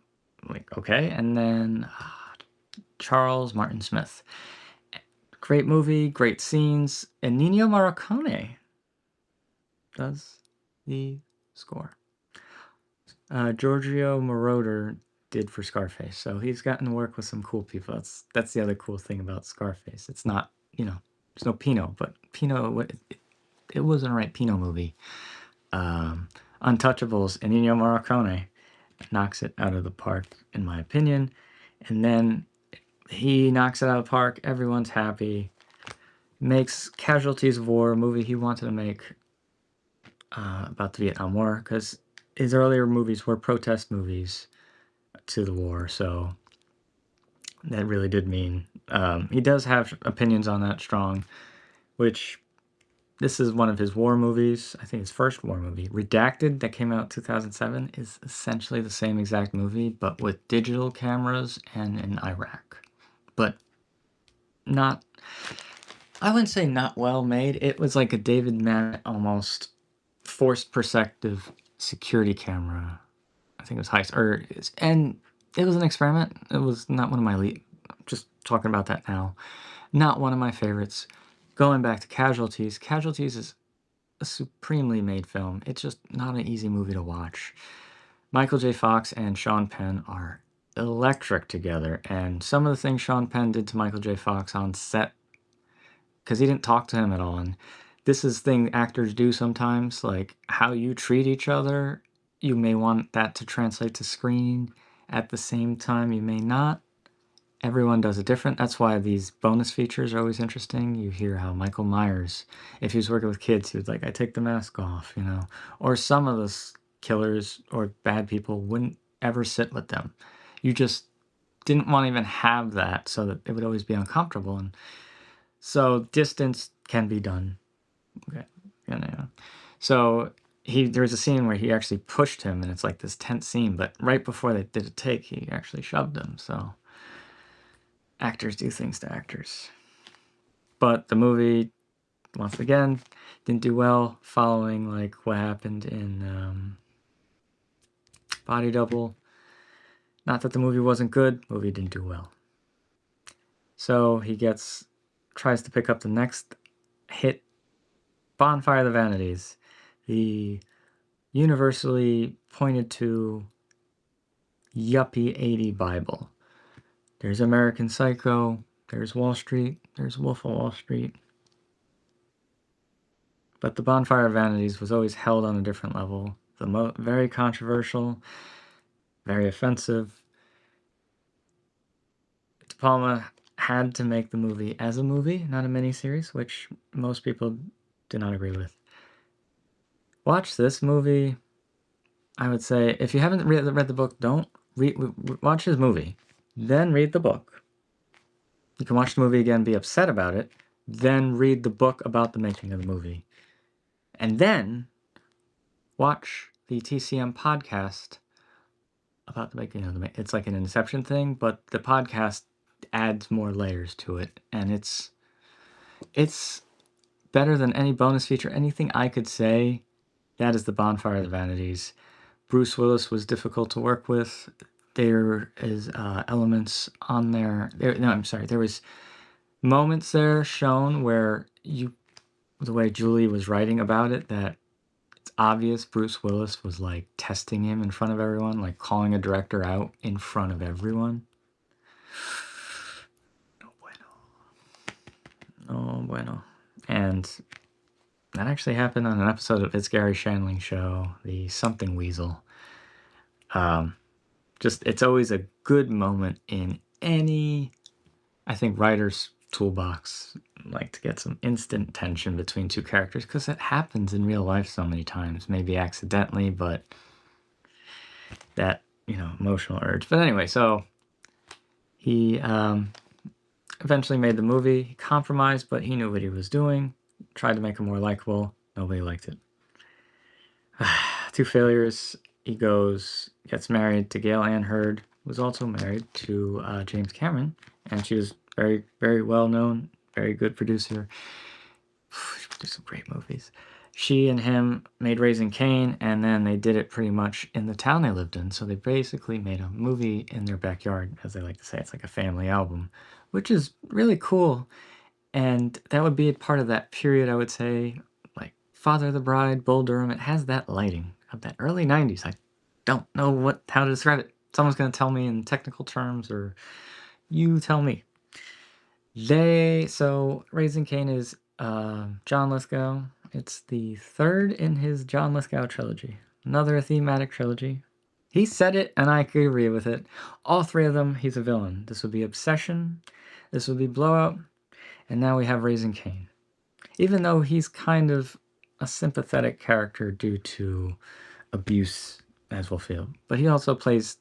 Like, okay. And then Charles Martin Smith. Great movie, great scenes. And Ennio Morricone does the score. Giorgio Moroder did for Scarface, so he's gotten to work with some cool people. That's the other cool thing about Scarface. It's not, there's no Pino, but Pino, it wasn't a right Pino movie. Untouchables and Ennio Morricone knocks it out of the park, in my opinion. And then he knocks it out of the park. Everyone's happy. Makes Casualties of War, a movie he wanted to make about the Vietnam War, because his earlier movies were protest movies to the war, so that really did mean he does have opinions on that strong, which this is one of his war movies. I think his first war movie, Redacted, that came out in 2007, is essentially the same exact movie, but with digital cameras and in Iraq. But not, I wouldn't say not well made. It was like a David Mamet almost forced perspective security camera. I think it was heist, and it was an experiment. It was not one of my just talking about that now. Not one of my favorites. Going back to Casualties, Casualties is a supremely made film. It's just not an easy movie to watch. Michael J. Fox and Sean Penn are electric together, and some of the things Sean Penn did to Michael J. Fox on set, because he didn't talk to him at all, and this is thing actors do sometimes, like how you treat each other. You may want that to translate to screen. At the same time, you may not. Everyone does it different. That's why these bonus features are always interesting. You hear how Michael Myers, if he was working with kids, he was like, I take the mask off, Or some of the killers or bad people wouldn't ever sit with them. You just didn't want to even have that, so that it would always be uncomfortable. And so distance can be done. Okay. So there's a scene where he actually pushed him, and it's like this tense scene, but right before they did a take, he actually shoved him. So actors do things to actors. But the movie, once again, didn't do well, following like what happened in Body Double. Not that the movie wasn't good, movie didn't do well. So he tries to pick up the next hit, Bonfire of the Vanities, the universally pointed to yuppie 80 Bible. There's American Psycho, there's Wall Street, there's Wolf of Wall Street. But the Bonfire of Vanities was always held on a different level. Very controversial, very offensive. De Palma had to make the movie as a movie, not a miniseries, which most people do not agree with. Watch this movie. I would say, if you haven't read the book, don't watch his movie, then read the book. You can watch the movie again, be upset about it, then read the book about the making of the movie. And then watch the TCM podcast about the making of the movie. It's like an Inception thing, but the podcast adds more layers to it. And it's better than any bonus feature, anything I could say. That is the Bonfire of the Vanities. Bruce Willis was difficult to work with. There is elements on there. There was moments there shown where the way Julie was writing about it, that it's obvious Bruce Willis was like testing him in front of everyone, like calling a director out in front of everyone. No bueno. No bueno. And that actually happened on an episode of It's Gary Shandling Show, the Something Weasel. It's always a good moment in any, I think, writer's toolbox, like to get some instant tension between two characters, because it happens in real life so many times, maybe accidentally, but that, emotional urge. But anyway, so he eventually made the movie. He compromised, but he knew what he was doing. Tried to make him more likable. Nobody liked it. Two failures. He gets married to Gail Ann Hurd, was also married to James Cameron, and she was very, very well known, very good producer. do some great movies. She and him made Raising Cain, and then they did it pretty much in the town they lived in. So they basically made a movie in their backyard, as they like to say. It's like a family album, which is really cool. And that would be a part of that period, I would say, like Father of the Bride, Bull Durham. It has that lighting of that early 90s. I don't know how to describe it. Someone's going to tell me in technical terms, or you tell me. So Raising Cain is John Lithgow. It's the third in his John Lithgow trilogy. Another thematic trilogy. He said it, and I could agree with it. All three of them, he's a villain. This would be Obsession, this would be Blowout, and now we have Raising Cain. Even though he's kind of a sympathetic character due to abuse, as we'll feel. But he also plays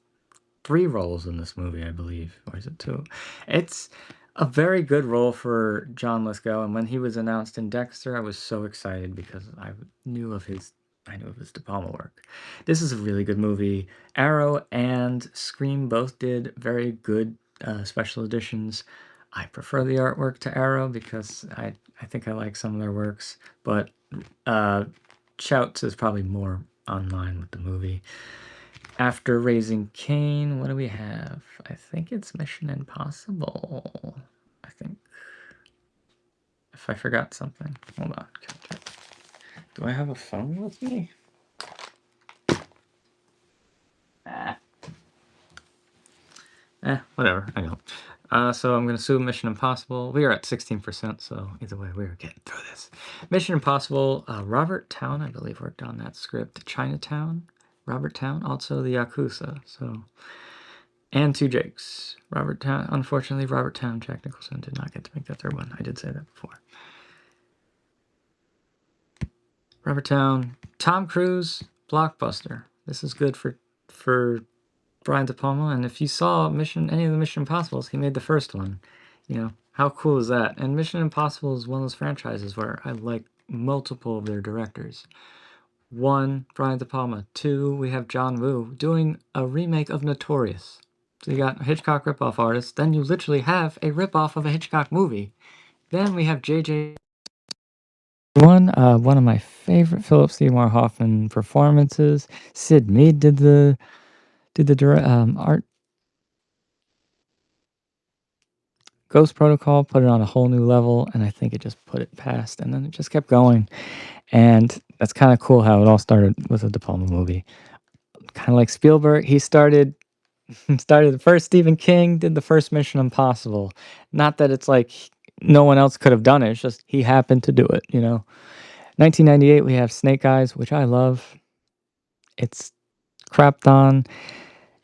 3 roles in this movie, I believe. Or is it 2? It's a very good role for John Lithgow, and when he was announced in Dexter, I was so excited because I knew of his De Palma work. This is a really good movie. Arrow and Scream both did very good special editions. I prefer the artwork to Arrow because I think I like some of their works, but Chout's is probably more online with the movie. After Raising Cain, what do we have? I think it's Mission Impossible. I think. If I forgot something. Hold on. Do I have a phone with me? Whatever. I don't. So I'm going to assume Mission Impossible. We are at 16%, so either way, we are getting through this. Mission Impossible, Robert Towne, I believe, worked on that script. Chinatown, Robert Towne, also the Yakuza, so... And 2 Jakes. Robert Towne, unfortunately, Robert Towne, Jack Nicholson did not get to make that third one. I did say that before. Robert Towne, Tom Cruise, blockbuster. This is good for Brian De Palma, and if you saw any of the Mission Impossibles, he made the first one. You know, how cool is that? And Mission Impossible is one of those franchises where I like multiple of their directors. 1, Brian De Palma. 2, we have John Woo doing a remake of Notorious. So you got a Hitchcock ripoff artist, then you literally have a ripoff of a Hitchcock movie. Then we have J.J. One of my favorite Philip Seymour Hoffman performances. Sid Mead did the art. Ghost Protocol put it on a whole new level, and I think it just put it past, and then it just kept going. And that's kind of cool how it all started with a De Palma movie. Kind of like Spielberg, he started the first Stephen King, did the first Mission Impossible. Not that it's like no one else could have done it, it's just he happened to do it, you know. 1998, we have Snake Eyes, which I love. It's crapped on.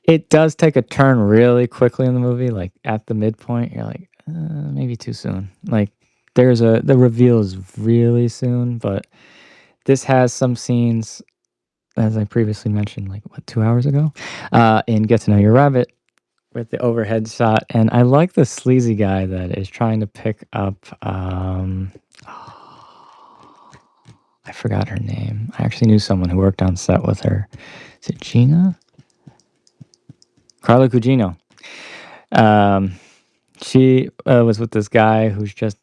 It does take a turn really quickly in the movie, like at the midpoint, you're like, maybe too soon. Like the reveal is really soon, but this has some scenes, as I previously mentioned, like 2 hours ago, in Get to Know Your Rabbit with the overhead shot. And I like the sleazy guy that is trying to pick up, I forgot her name. I actually knew someone who worked on set with her. Is it Gina? Carla Gugino. She was with this guy who's just,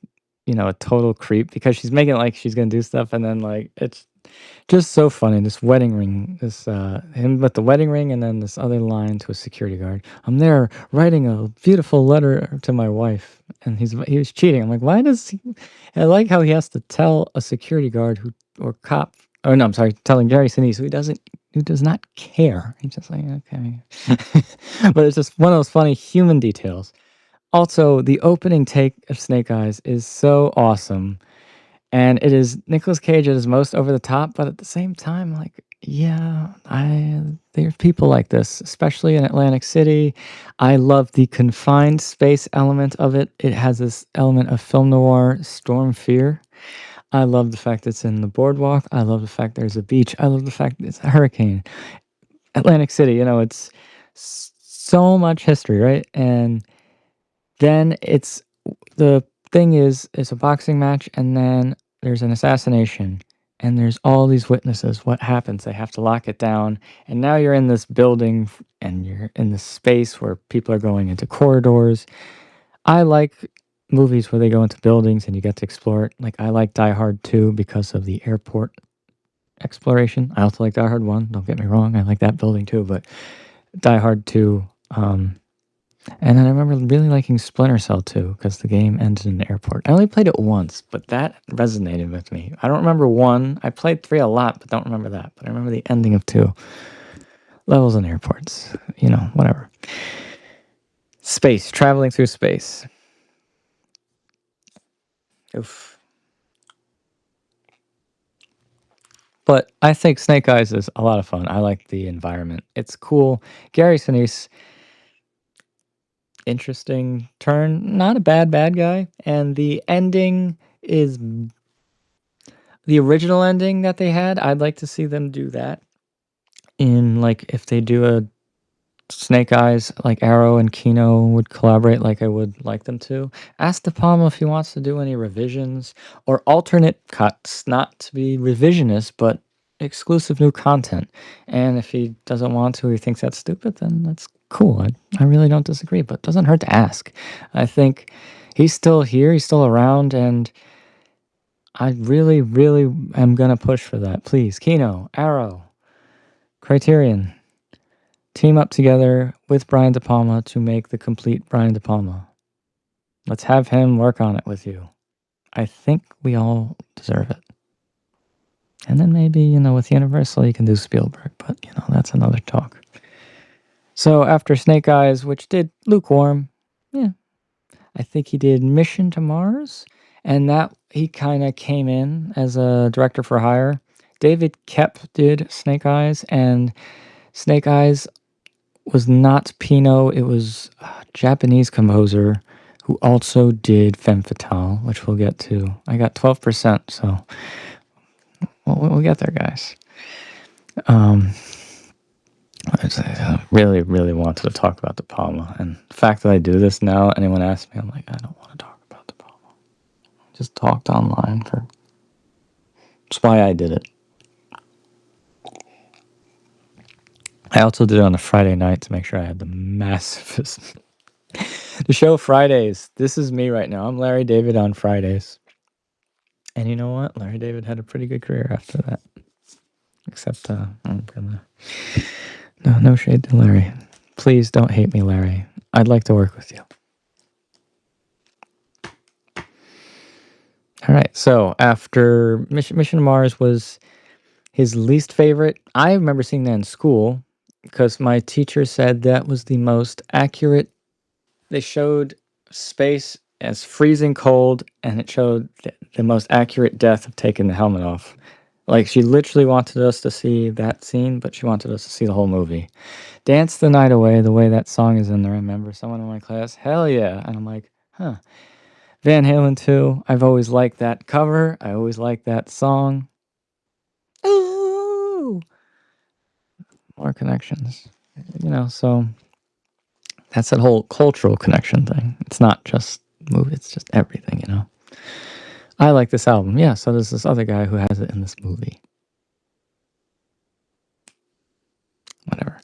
a total creep because she's making it like she's gonna do stuff, and then like it's just so funny. This wedding ring, him with the wedding ring, and then this other line to a security guard. I'm there writing a beautiful letter to my wife, and he was cheating. I'm like, why does he? I like how he has to tell a security guard or cop. Oh no, I'm sorry, telling Jerry Sinise who does not care. He's just like, okay. But it's just one of those funny human details. Also, the opening take of Snake Eyes is so awesome. And it is Nicolas Cage at his most over the top, but at the same time, like, yeah, there's people like this, especially in Atlantic City. I love the confined space element of it. It has this element of film noir storm fear. I love the fact it's in the boardwalk. I love the fact there's a beach. I love the fact it's a hurricane. Atlantic City, it's so much history, right? And then the thing is, it's a boxing match, and then there's an assassination, and there's all these witnesses. What happens? They have to lock it down, and now you're in this building, and you're in this space where people are going into corridors. I like movies where they go into buildings and you get to explore it. Like I like Die Hard 2 because of the airport exploration. I also like Die Hard 1, don't get me wrong. I like that building too, but Die Hard 2 and then I remember really liking Splinter Cell 2 because the game ended in the airport. I only played it once, but that resonated with me. I don't remember 1. I played 3 a lot, but don't remember that. But I remember the ending of 2. Levels in airports, whatever. Space, traveling through space. Oof. But I think Snake Eyes is a lot of fun. I like the environment. It's cool. Gary Sinise, interesting turn. Not a bad guy. And the ending is the original ending that they had. I'd like to see them do that. In like if they do a Snake Eyes, like Arrow and Kino would collaborate like I would like them to. Ask De Palma if he wants to do any revisions or alternate cuts, not to be revisionist, but exclusive new content. And if he doesn't want to, he thinks that's stupid, then that's cool. I really don't disagree, but it doesn't hurt to ask. I think he's still here, he's still around, and I really, really am going to push for that. Please, Kino, Arrow, Criterion, team up together with Brian De Palma to make the complete Brian De Palma. Let's have him work on it with you. I think we all deserve it. And then maybe, with Universal, you can do Spielberg, but, that's another talk. So after Snake Eyes, which did lukewarm, yeah, I think he did Mission to Mars, and that he kind of came in as a director for hire. David Koepp did Snake Eyes, and Snake Eyes was not Pino. It was a Japanese composer who also did Femme Fatale, which we'll get to. I got 12%, so we'll get there, guys. I really, really wanted to talk about De Palma, and the fact that I do this now, anyone asks me, I'm like, I don't want to talk about De Palma. I just talked online for... That's why I did it. I also did it on a Friday night to make sure I had the massivest... The show Fridays. This is me right now. I'm Larry David on Fridays. And you know what? Larry David had a pretty good career after that. Except, I'm gonna... No shade to Larry. Please don't hate me, Larry. I'd like to work with you. All right, so after Mission to Mars was his least favorite. I remember seeing that in school because my teacher said that was the most accurate. They showed space as freezing cold, and it showed the most accurate death of taking the helmet off. Like, she literally wanted us to see that scene, but she wanted us to see the whole movie. Dance the Night Away, the way that song is in there. I remember someone in my class, hell yeah. And I'm like, huh. Van Halen 2, I've always liked that cover. I always liked that song. Ooh! More connections. So that's that whole cultural connection thing. It's not just movie, it's just everything, I like this album. Yeah, so there's this other guy who has it in this movie. Whatever.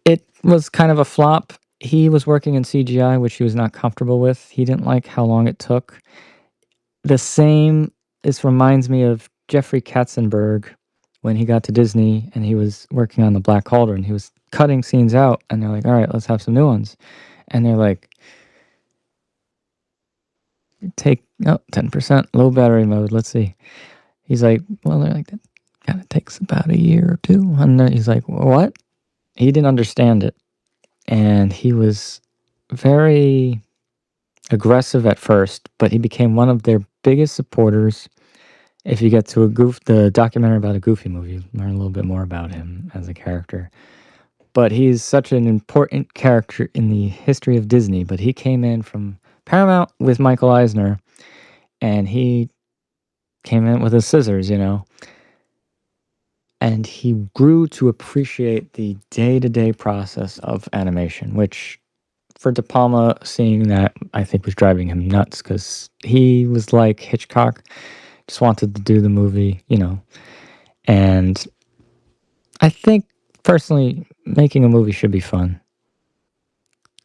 It was kind of a flop. He was working in CGI, which he was not comfortable with. He didn't like how long it took. This reminds me of Jeffrey Katzenberg when he got to Disney and he was working on the Black Cauldron. He was cutting scenes out and they're like, all right, let's have some new ones. And they're like, take 10%, low battery mode. Let's see. He's like, well, they're like, that kind of takes about a year or two. And then he's like, what? He didn't understand it. And he was very aggressive at first, but he became one of their biggest supporters. If you get to the documentary about a Goofy movie, you learn a little bit more about him as a character. But he's such an important character in the history of Disney. But he came in from Paramount with Michael Eisner, and he came in with his scissors, and he grew to appreciate the day-to-day process of animation, which for De Palma, seeing that, I think was driving him nuts because he was like Hitchcock, just wanted to do the movie, and I think personally making a movie should be fun.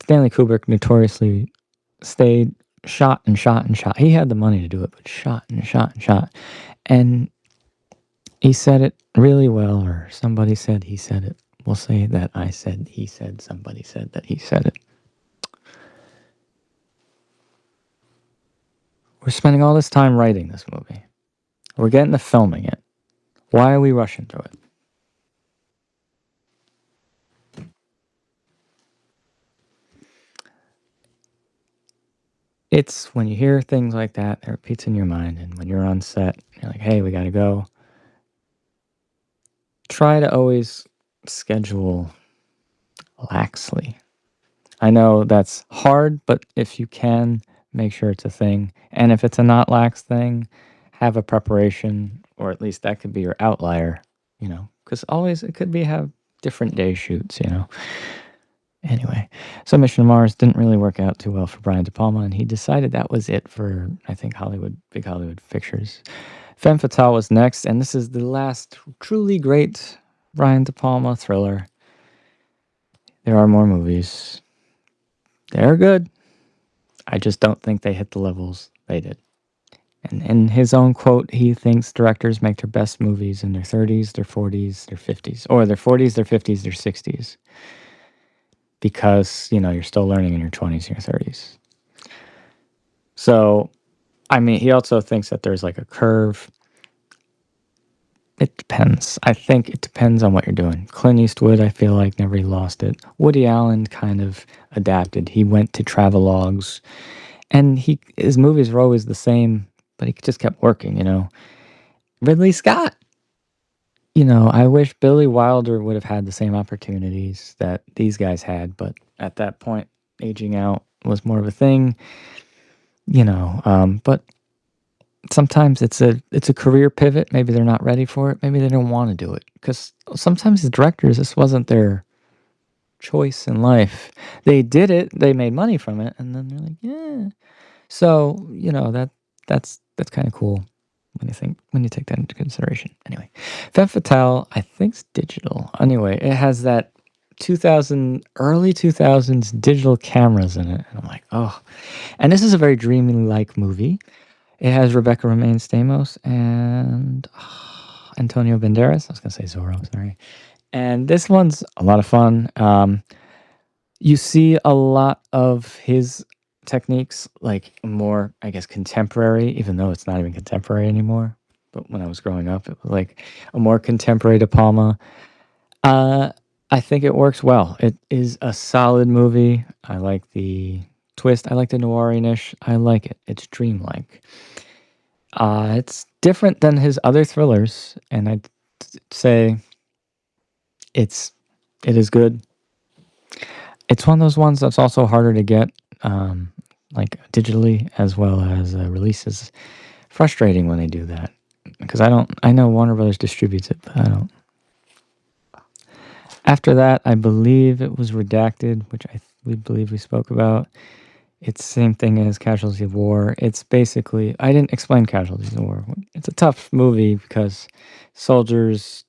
Stanley Kubrick notoriously stayed shot and shot and shot. He had the money to do it, but shot and shot and shot. And he said it really well, or somebody said he said it. We'll say that I said he said, somebody said that he said it. We're spending all this time writing this movie. We're getting to filming it. Why are we rushing through it? It's when you hear things like that, it repeats in your mind. And when you're on set, you're like, hey, we got to go. Try to always schedule laxly. I know that's hard, but if you can, make sure it's a thing. And if it's a not lax thing, have a preparation, or at least that could be your outlier, because always it could be have different day shoots. Anyway, so Mission to Mars didn't really work out too well for Brian De Palma, and he decided that was it for, I think, big Hollywood pictures. Femme Fatale was next, and this is the last truly great Brian De Palma thriller. There are more movies. They're good. I just don't think they hit the levels they did. And in his own quote, he thinks directors make their best movies in their 30s, their 40s, their 50s, or their 40s, their 50s, their 60s. Because, you're still learning in your 20s and your 30s. So, I mean, he also thinks that there's like a curve. It depends. I think it depends on what you're doing. Clint Eastwood, I feel like, never really lost it. Woody Allen kind of adapted. He went to travelogues, and his movies were always the same, but he just kept working. Ridley Scott, I wish Billy Wilder would have had the same opportunities that these guys had, but at that point, aging out was more of a thing, but sometimes it's a career pivot. Maybe they're not ready for it. Maybe they don't want to do it, because sometimes the directors, this wasn't their choice in life. They did it, they made money from it, and then they're like, yeah. So, that's kind of cool when you take that into consideration. Anyway, Femme Fatale, I think, is digital. Anyway, it has that early 2000s digital cameras in it, and I'm like, oh. And this is a very dreamy-like movie. It has Rebecca Romaine Stamos and Antonio Banderas. I was gonna say Zorro, sorry. And this one's a lot of fun. You see a lot of his techniques, like more, I guess, contemporary, even though it's not even contemporary anymore. But when I was growing up, it was like a more contemporary De Palma. I think it works well. It is a solid movie. I like the twist. I like the noiriness. I like it. It's dreamlike. It's different than his other thrillers, and I'd say it is good. It's one of those ones that's also harder to get, like digitally as well as releases. Frustrating when they do that, because I know Warner Brothers distributes it, but I don't. After that, I believe it was Redacted, which we believe we spoke about. It's the same thing as Casualty of War. It's basically, I didn't explain Casualties of War. It's a tough movie because soldiers,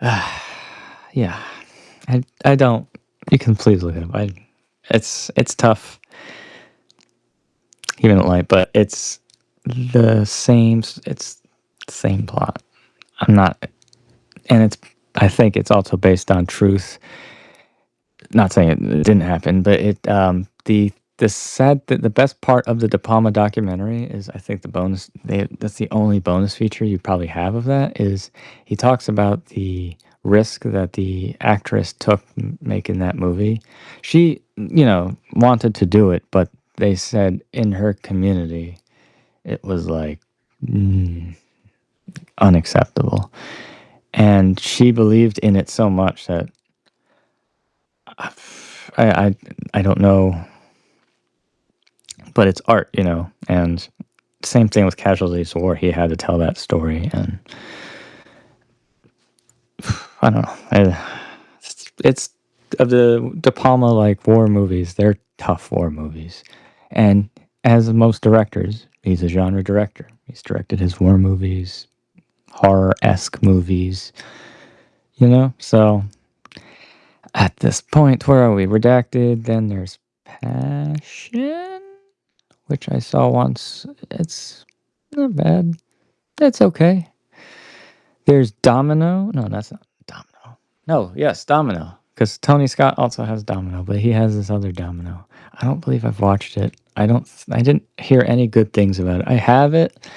yeah, I don't. You can please look it up. It's tough, even at light, but it's the same. It's the same plot. I'm not, and it's. I think it's also based on truth. Not saying it didn't happen, but the best part of the De Palma documentary is, I think, the bonus. That's the only bonus feature you probably have of that, is he talks about the risk that the actress took making that movie. She, wanted to do it, but they said in her community it was like unacceptable, and she believed in it so much that I don't know, but it's art, and same thing with Casualties of War. He had to tell that story, and I don't know. It's of the De Palma like war movies. They're tough war movies, and as most directors, he's a genre director. He's directed his war movies, horror-esque movies. So at this point, where are we? Redacted. Then there's Passion, which I saw once. It's not bad. It's okay. There's Domino. No, that's not Domino. No, yes, Domino. Because Tony Scott also has Domino, but he has this other Domino. I don't believe I've watched it. I didn't hear any good things about it. I have it.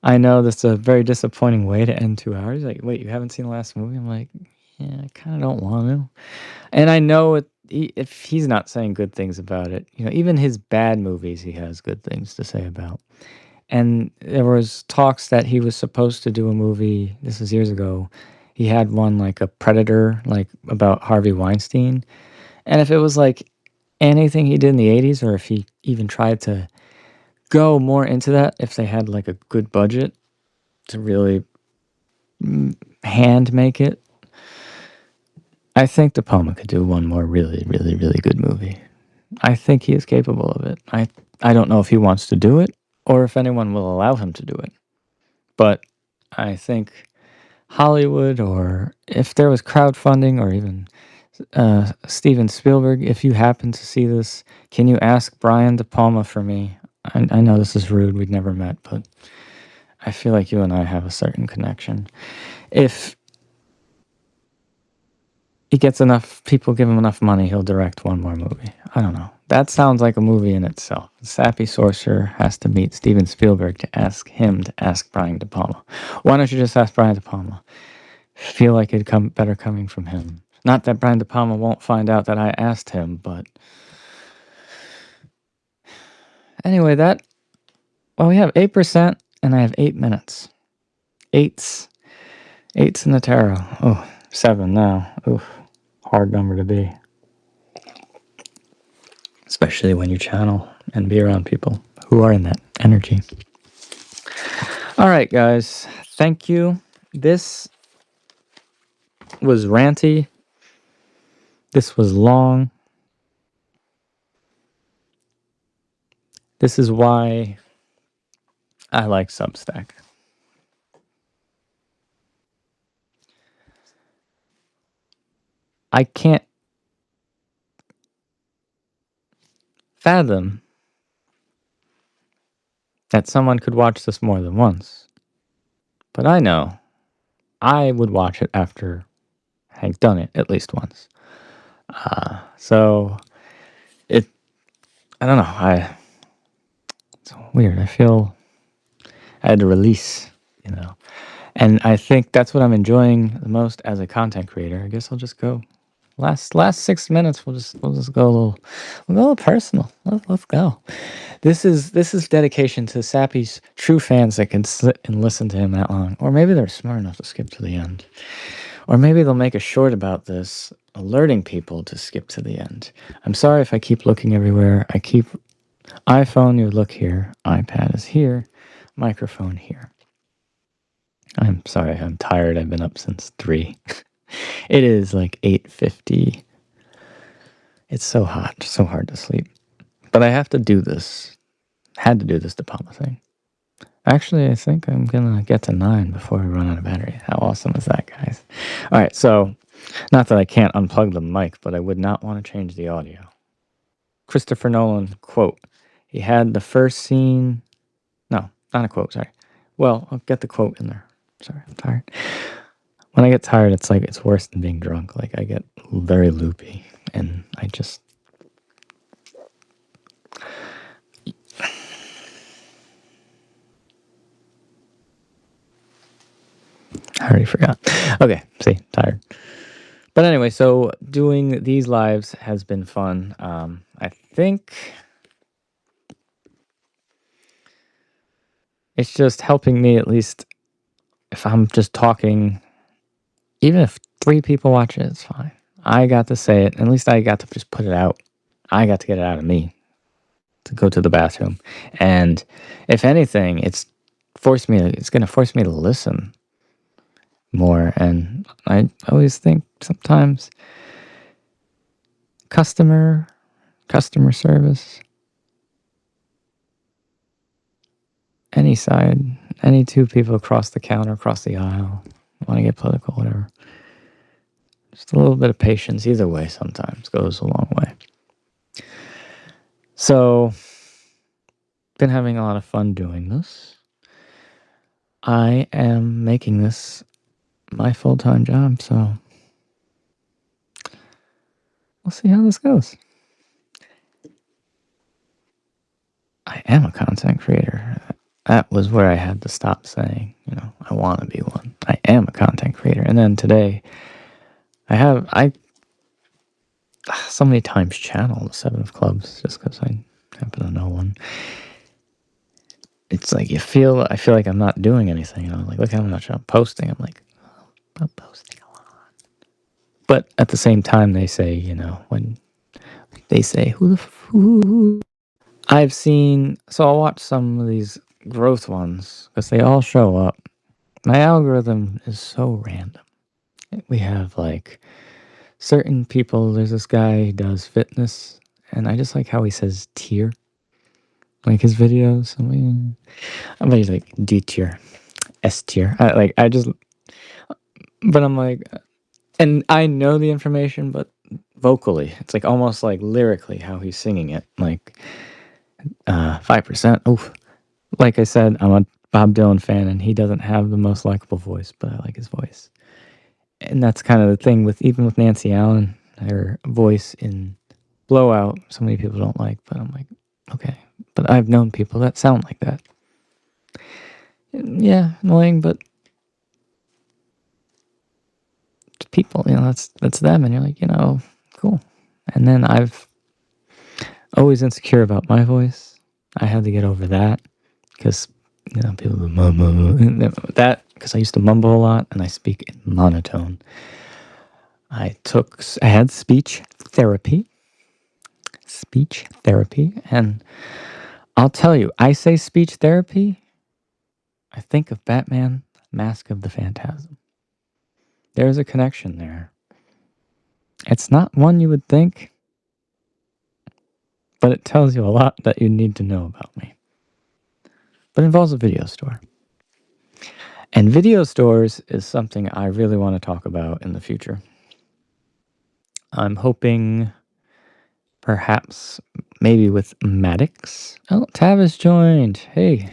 I know that's a very disappointing way to end 2 hours. Like, wait, you haven't seen the last movie? I'm like, yeah, I kind of don't want to. And I know if he's not saying good things about it, even his bad movies, he has good things to say about. And there was talks that he was supposed to do a movie. This was years ago. He had one like a Predator, like about Harvey Weinstein. And if it was like anything he did in the 80s, or if he even tried to go more into that, if they had like a good budget to really hand make it, I think De Palma could do one more really, really, really good movie. I think he is capable of it. I don't know if he wants to do it or if anyone will allow him to do it. But I think Hollywood, or if there was crowdfunding, or even Steven Spielberg, if you happen to see this, can you ask Brian De Palma for me? I know this is rude. We'd never met, but I feel like you and I have a certain connection. If he gets enough people, give him enough money, he'll direct one more movie. I don't know. That sounds like a movie in itself. Sappy Sorcerer has to meet Steven Spielberg to ask him to ask Brian De Palma. Why don't you just ask Brian De Palma? Feel like it'd come better coming from him. Not that Brian De Palma won't find out that I asked him, but anyway, we have 8% and I have 8 minutes. Eights in the tarot. Oh, 7 now. Oof, hard number to be. Especially when you channel and be around people who are in that energy. All right, guys. Thank you. This was ranty. This was long. This is why I like Substack. I can't fathom that someone could watch this more than once. But I know I would watch it after having done it at least once. So I don't know. It's weird. I feel I had to release, and I think that's what I'm enjoying the most as a content creator. I guess I'll just go last 6 minutes. We'll just go a little personal. Let's go. This is dedication to Sappy's true fans that can sit and listen to him that long, or maybe they're smart enough to skip to the end, or maybe they'll make a short about this, alerting people to skip to the end. I'm sorry if I keep looking everywhere. I keep iPhone. You look here. iPad is here. Microphone here. I'm sorry, I'm tired. I've been up since 3. It is like 8:50. It's so hot, so hard to sleep. But I have to do this. Had to do this De Palma thing. Actually, I think I'm going to get to 9 before we run out of battery. How awesome is that, guys? All right, so not that I can't unplug the mic, but I would not want to change the audio. Christopher Nolan quote. He had the first scene. No, not a quote, sorry. Well, I'll get the quote in there. Sorry, I'm tired. When I get tired, it's like it's worse than being drunk. Like I get very loopy, and I just I already forgot. Okay, see, tired. But anyway, so doing these lives has been fun. I think it's just helping me, at least if I'm just talking. Even if 3 people watch it, it's fine. I got to say it. At least I got to just put it out. I got to get it out of me to go to the bathroom. And if anything, it's going to force me to listen more. And I always think sometimes customer service, any side, any 2 people across the counter, across the aisle, want to get political, whatever. Just a little bit of patience either way sometimes goes a long way. So, been having a lot of fun doing this. I am making this my full-time job, so we'll see how this goes. I am a content creator. That was where I had to stop saying, I want to be one. I am a content creator. And then today, I so many times channel the 7 of clubs just because I happen to know one. It's like I feel like I'm not doing anything. I'm like, look how much I'm posting. I'm like, oh, I'm posting a lot. But at the same time, they say, when they say, who? I've seen, so I'll watch some of these growth ones because they all show up. My algorithm is so random. We have like certain people. There's this guy who does fitness, and I just like how he says tier, like his videos. I'm he's like D tier, S tier. But I'm like, and I know the information, but vocally, it's like almost like lyrically how he's singing it, like 5%. Oof. Like I said, I'm a Bob Dylan fan, and he doesn't have the most likable voice, but I like his voice. And that's kind of the thing with even with Nancy Allen, her voice in Blowout, so many people don't like, but I'm like, okay. But I've known people that sound like that. Yeah, annoying, but it's people, that's them, and you're like, cool. And then I've always insecure about my voice. I had to get over that because people that because I used to mumble a lot and I speak in monotone. I had speech therapy, and I'll tell you, I say speech therapy, I think of Batman, Mask of the Phantasm. There's a connection there. It's not one you would think, but it tells you a lot that you need to know about me. But it involves a video store. And video stores is something I really want to talk about in the future. I'm hoping perhaps maybe with Maddox. Oh, Tav has joined. Hey,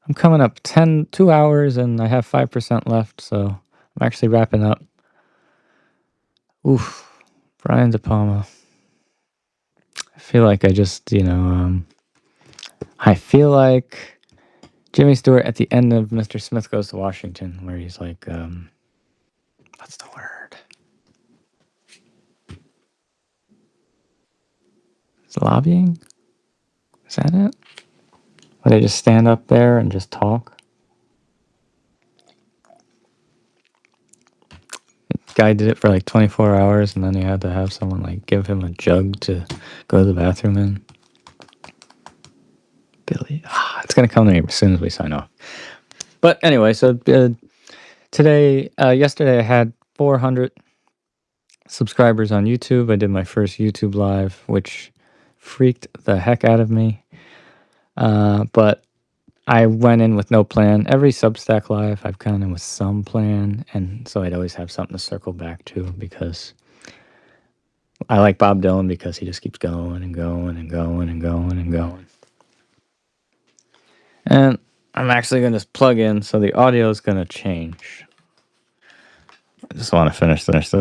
I'm coming up 2 hours and I have 5% left, so I'm actually wrapping up. Oof, Brian De Palma. I feel like I just, I feel like Jimmy Stewart at the end of Mr. Smith Goes to Washington, where he's like, what's the word? Is it lobbying? Is that it? Where they just stand up there and just talk? Guy did it for like 24 hours, and then he had to have someone like give him a jug to go to the bathroom in. Billy. It's going to come to me as soon as we sign off. But anyway, so yesterday I had 400 subscribers on YouTube. I did my first YouTube live, which freaked the heck out of me. But I went in with no plan. Every Substack live, I've gone in with some plan, and so I'd always have something to circle back to because I like Bob Dylan because he just keeps going and going and going and going and going. And I'm actually going to plug in, so the audio is going to change. I just want to finish this.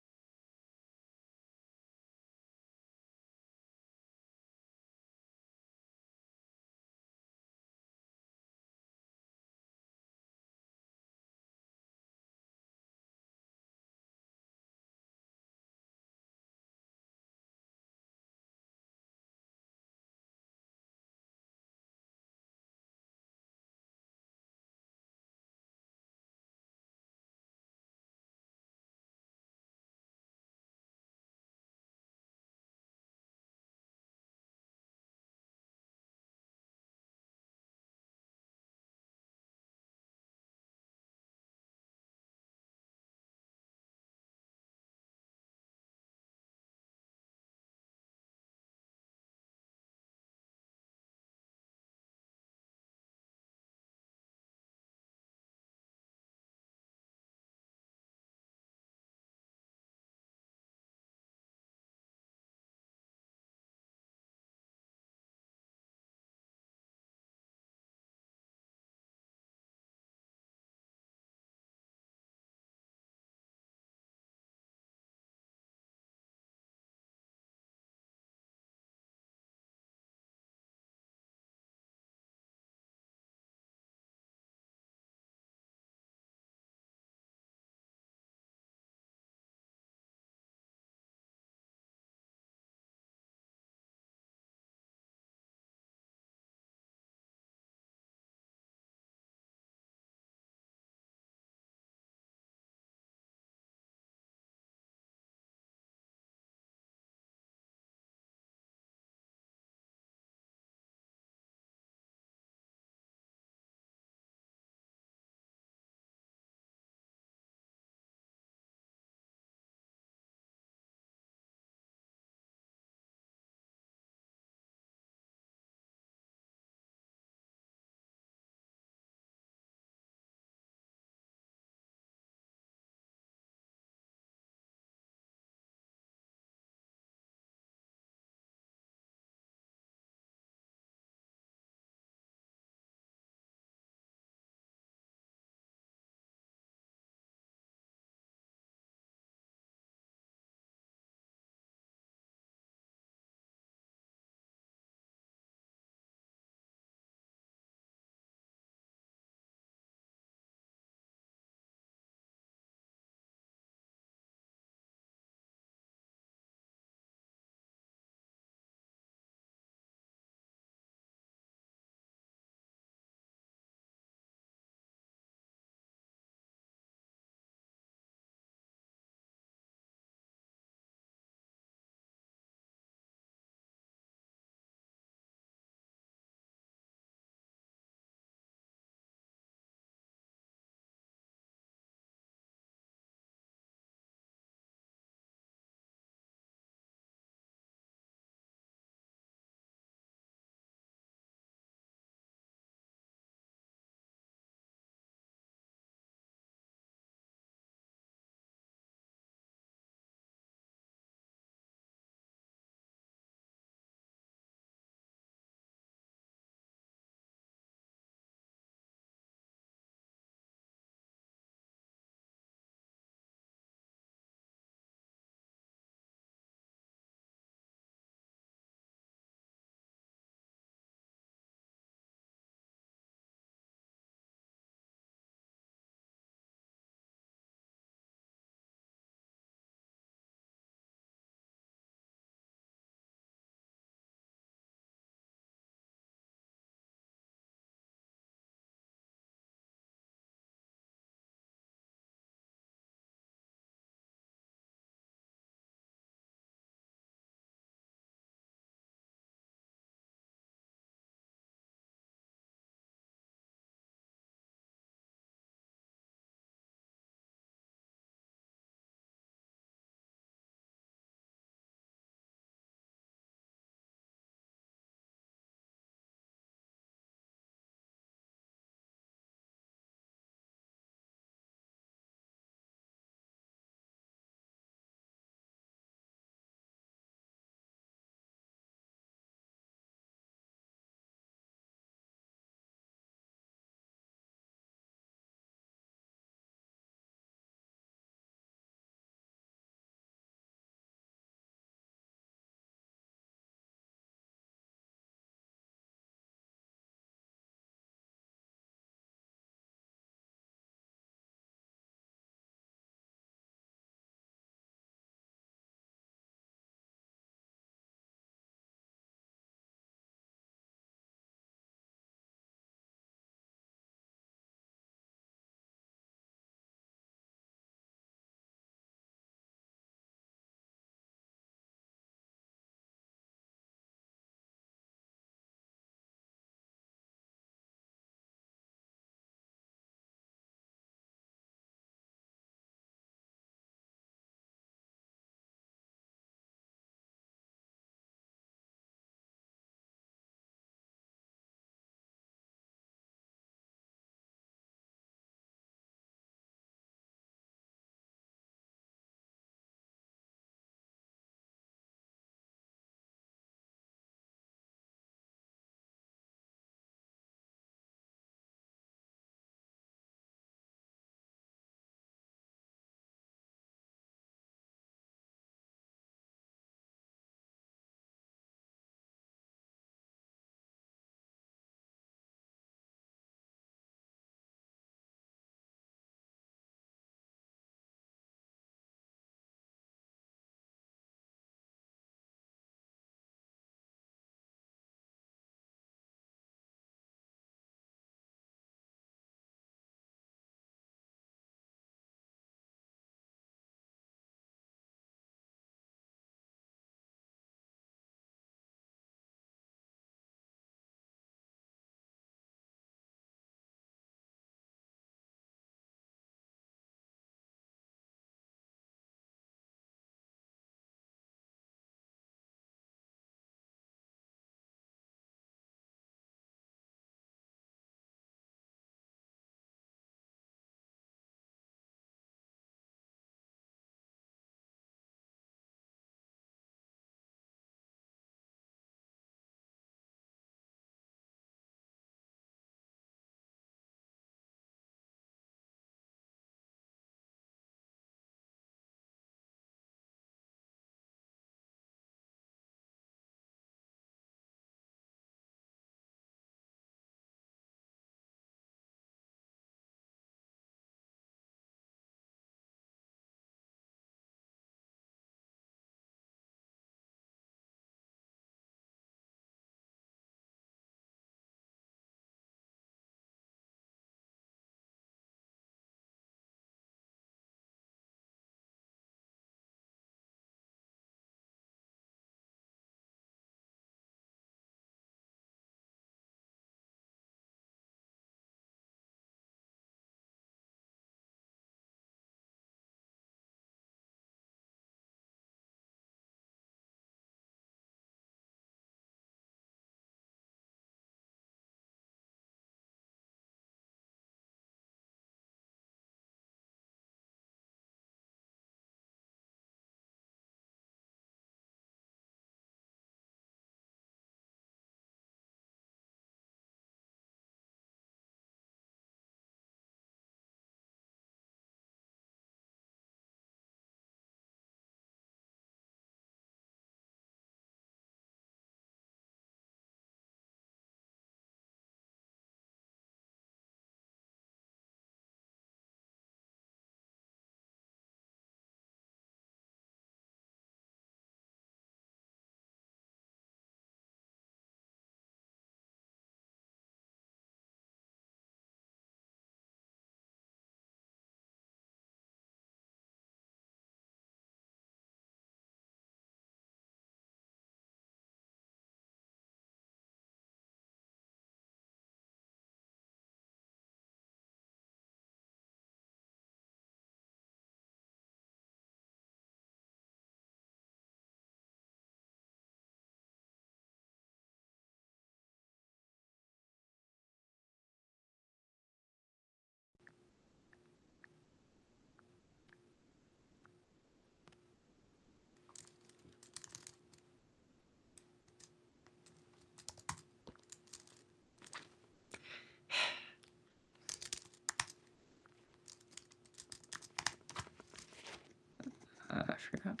forgot.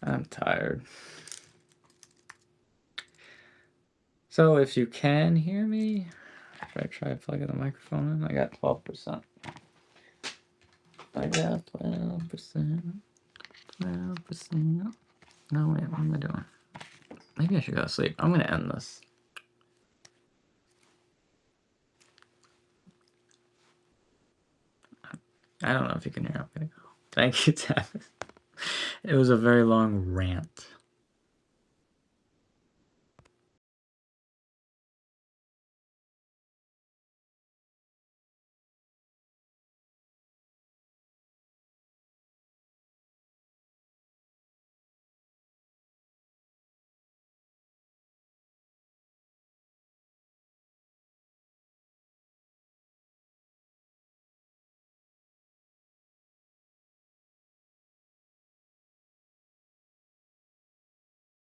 I'm tired. So if you can hear me, if I try plugging the microphone in, I got 12%. I got 12%. 12%. No, wait, what am I doing? Maybe I should go to sleep. I'm going to end this. I don't know if you can hear. I'm going to go. Thank you, Tavis. It was a very long rant.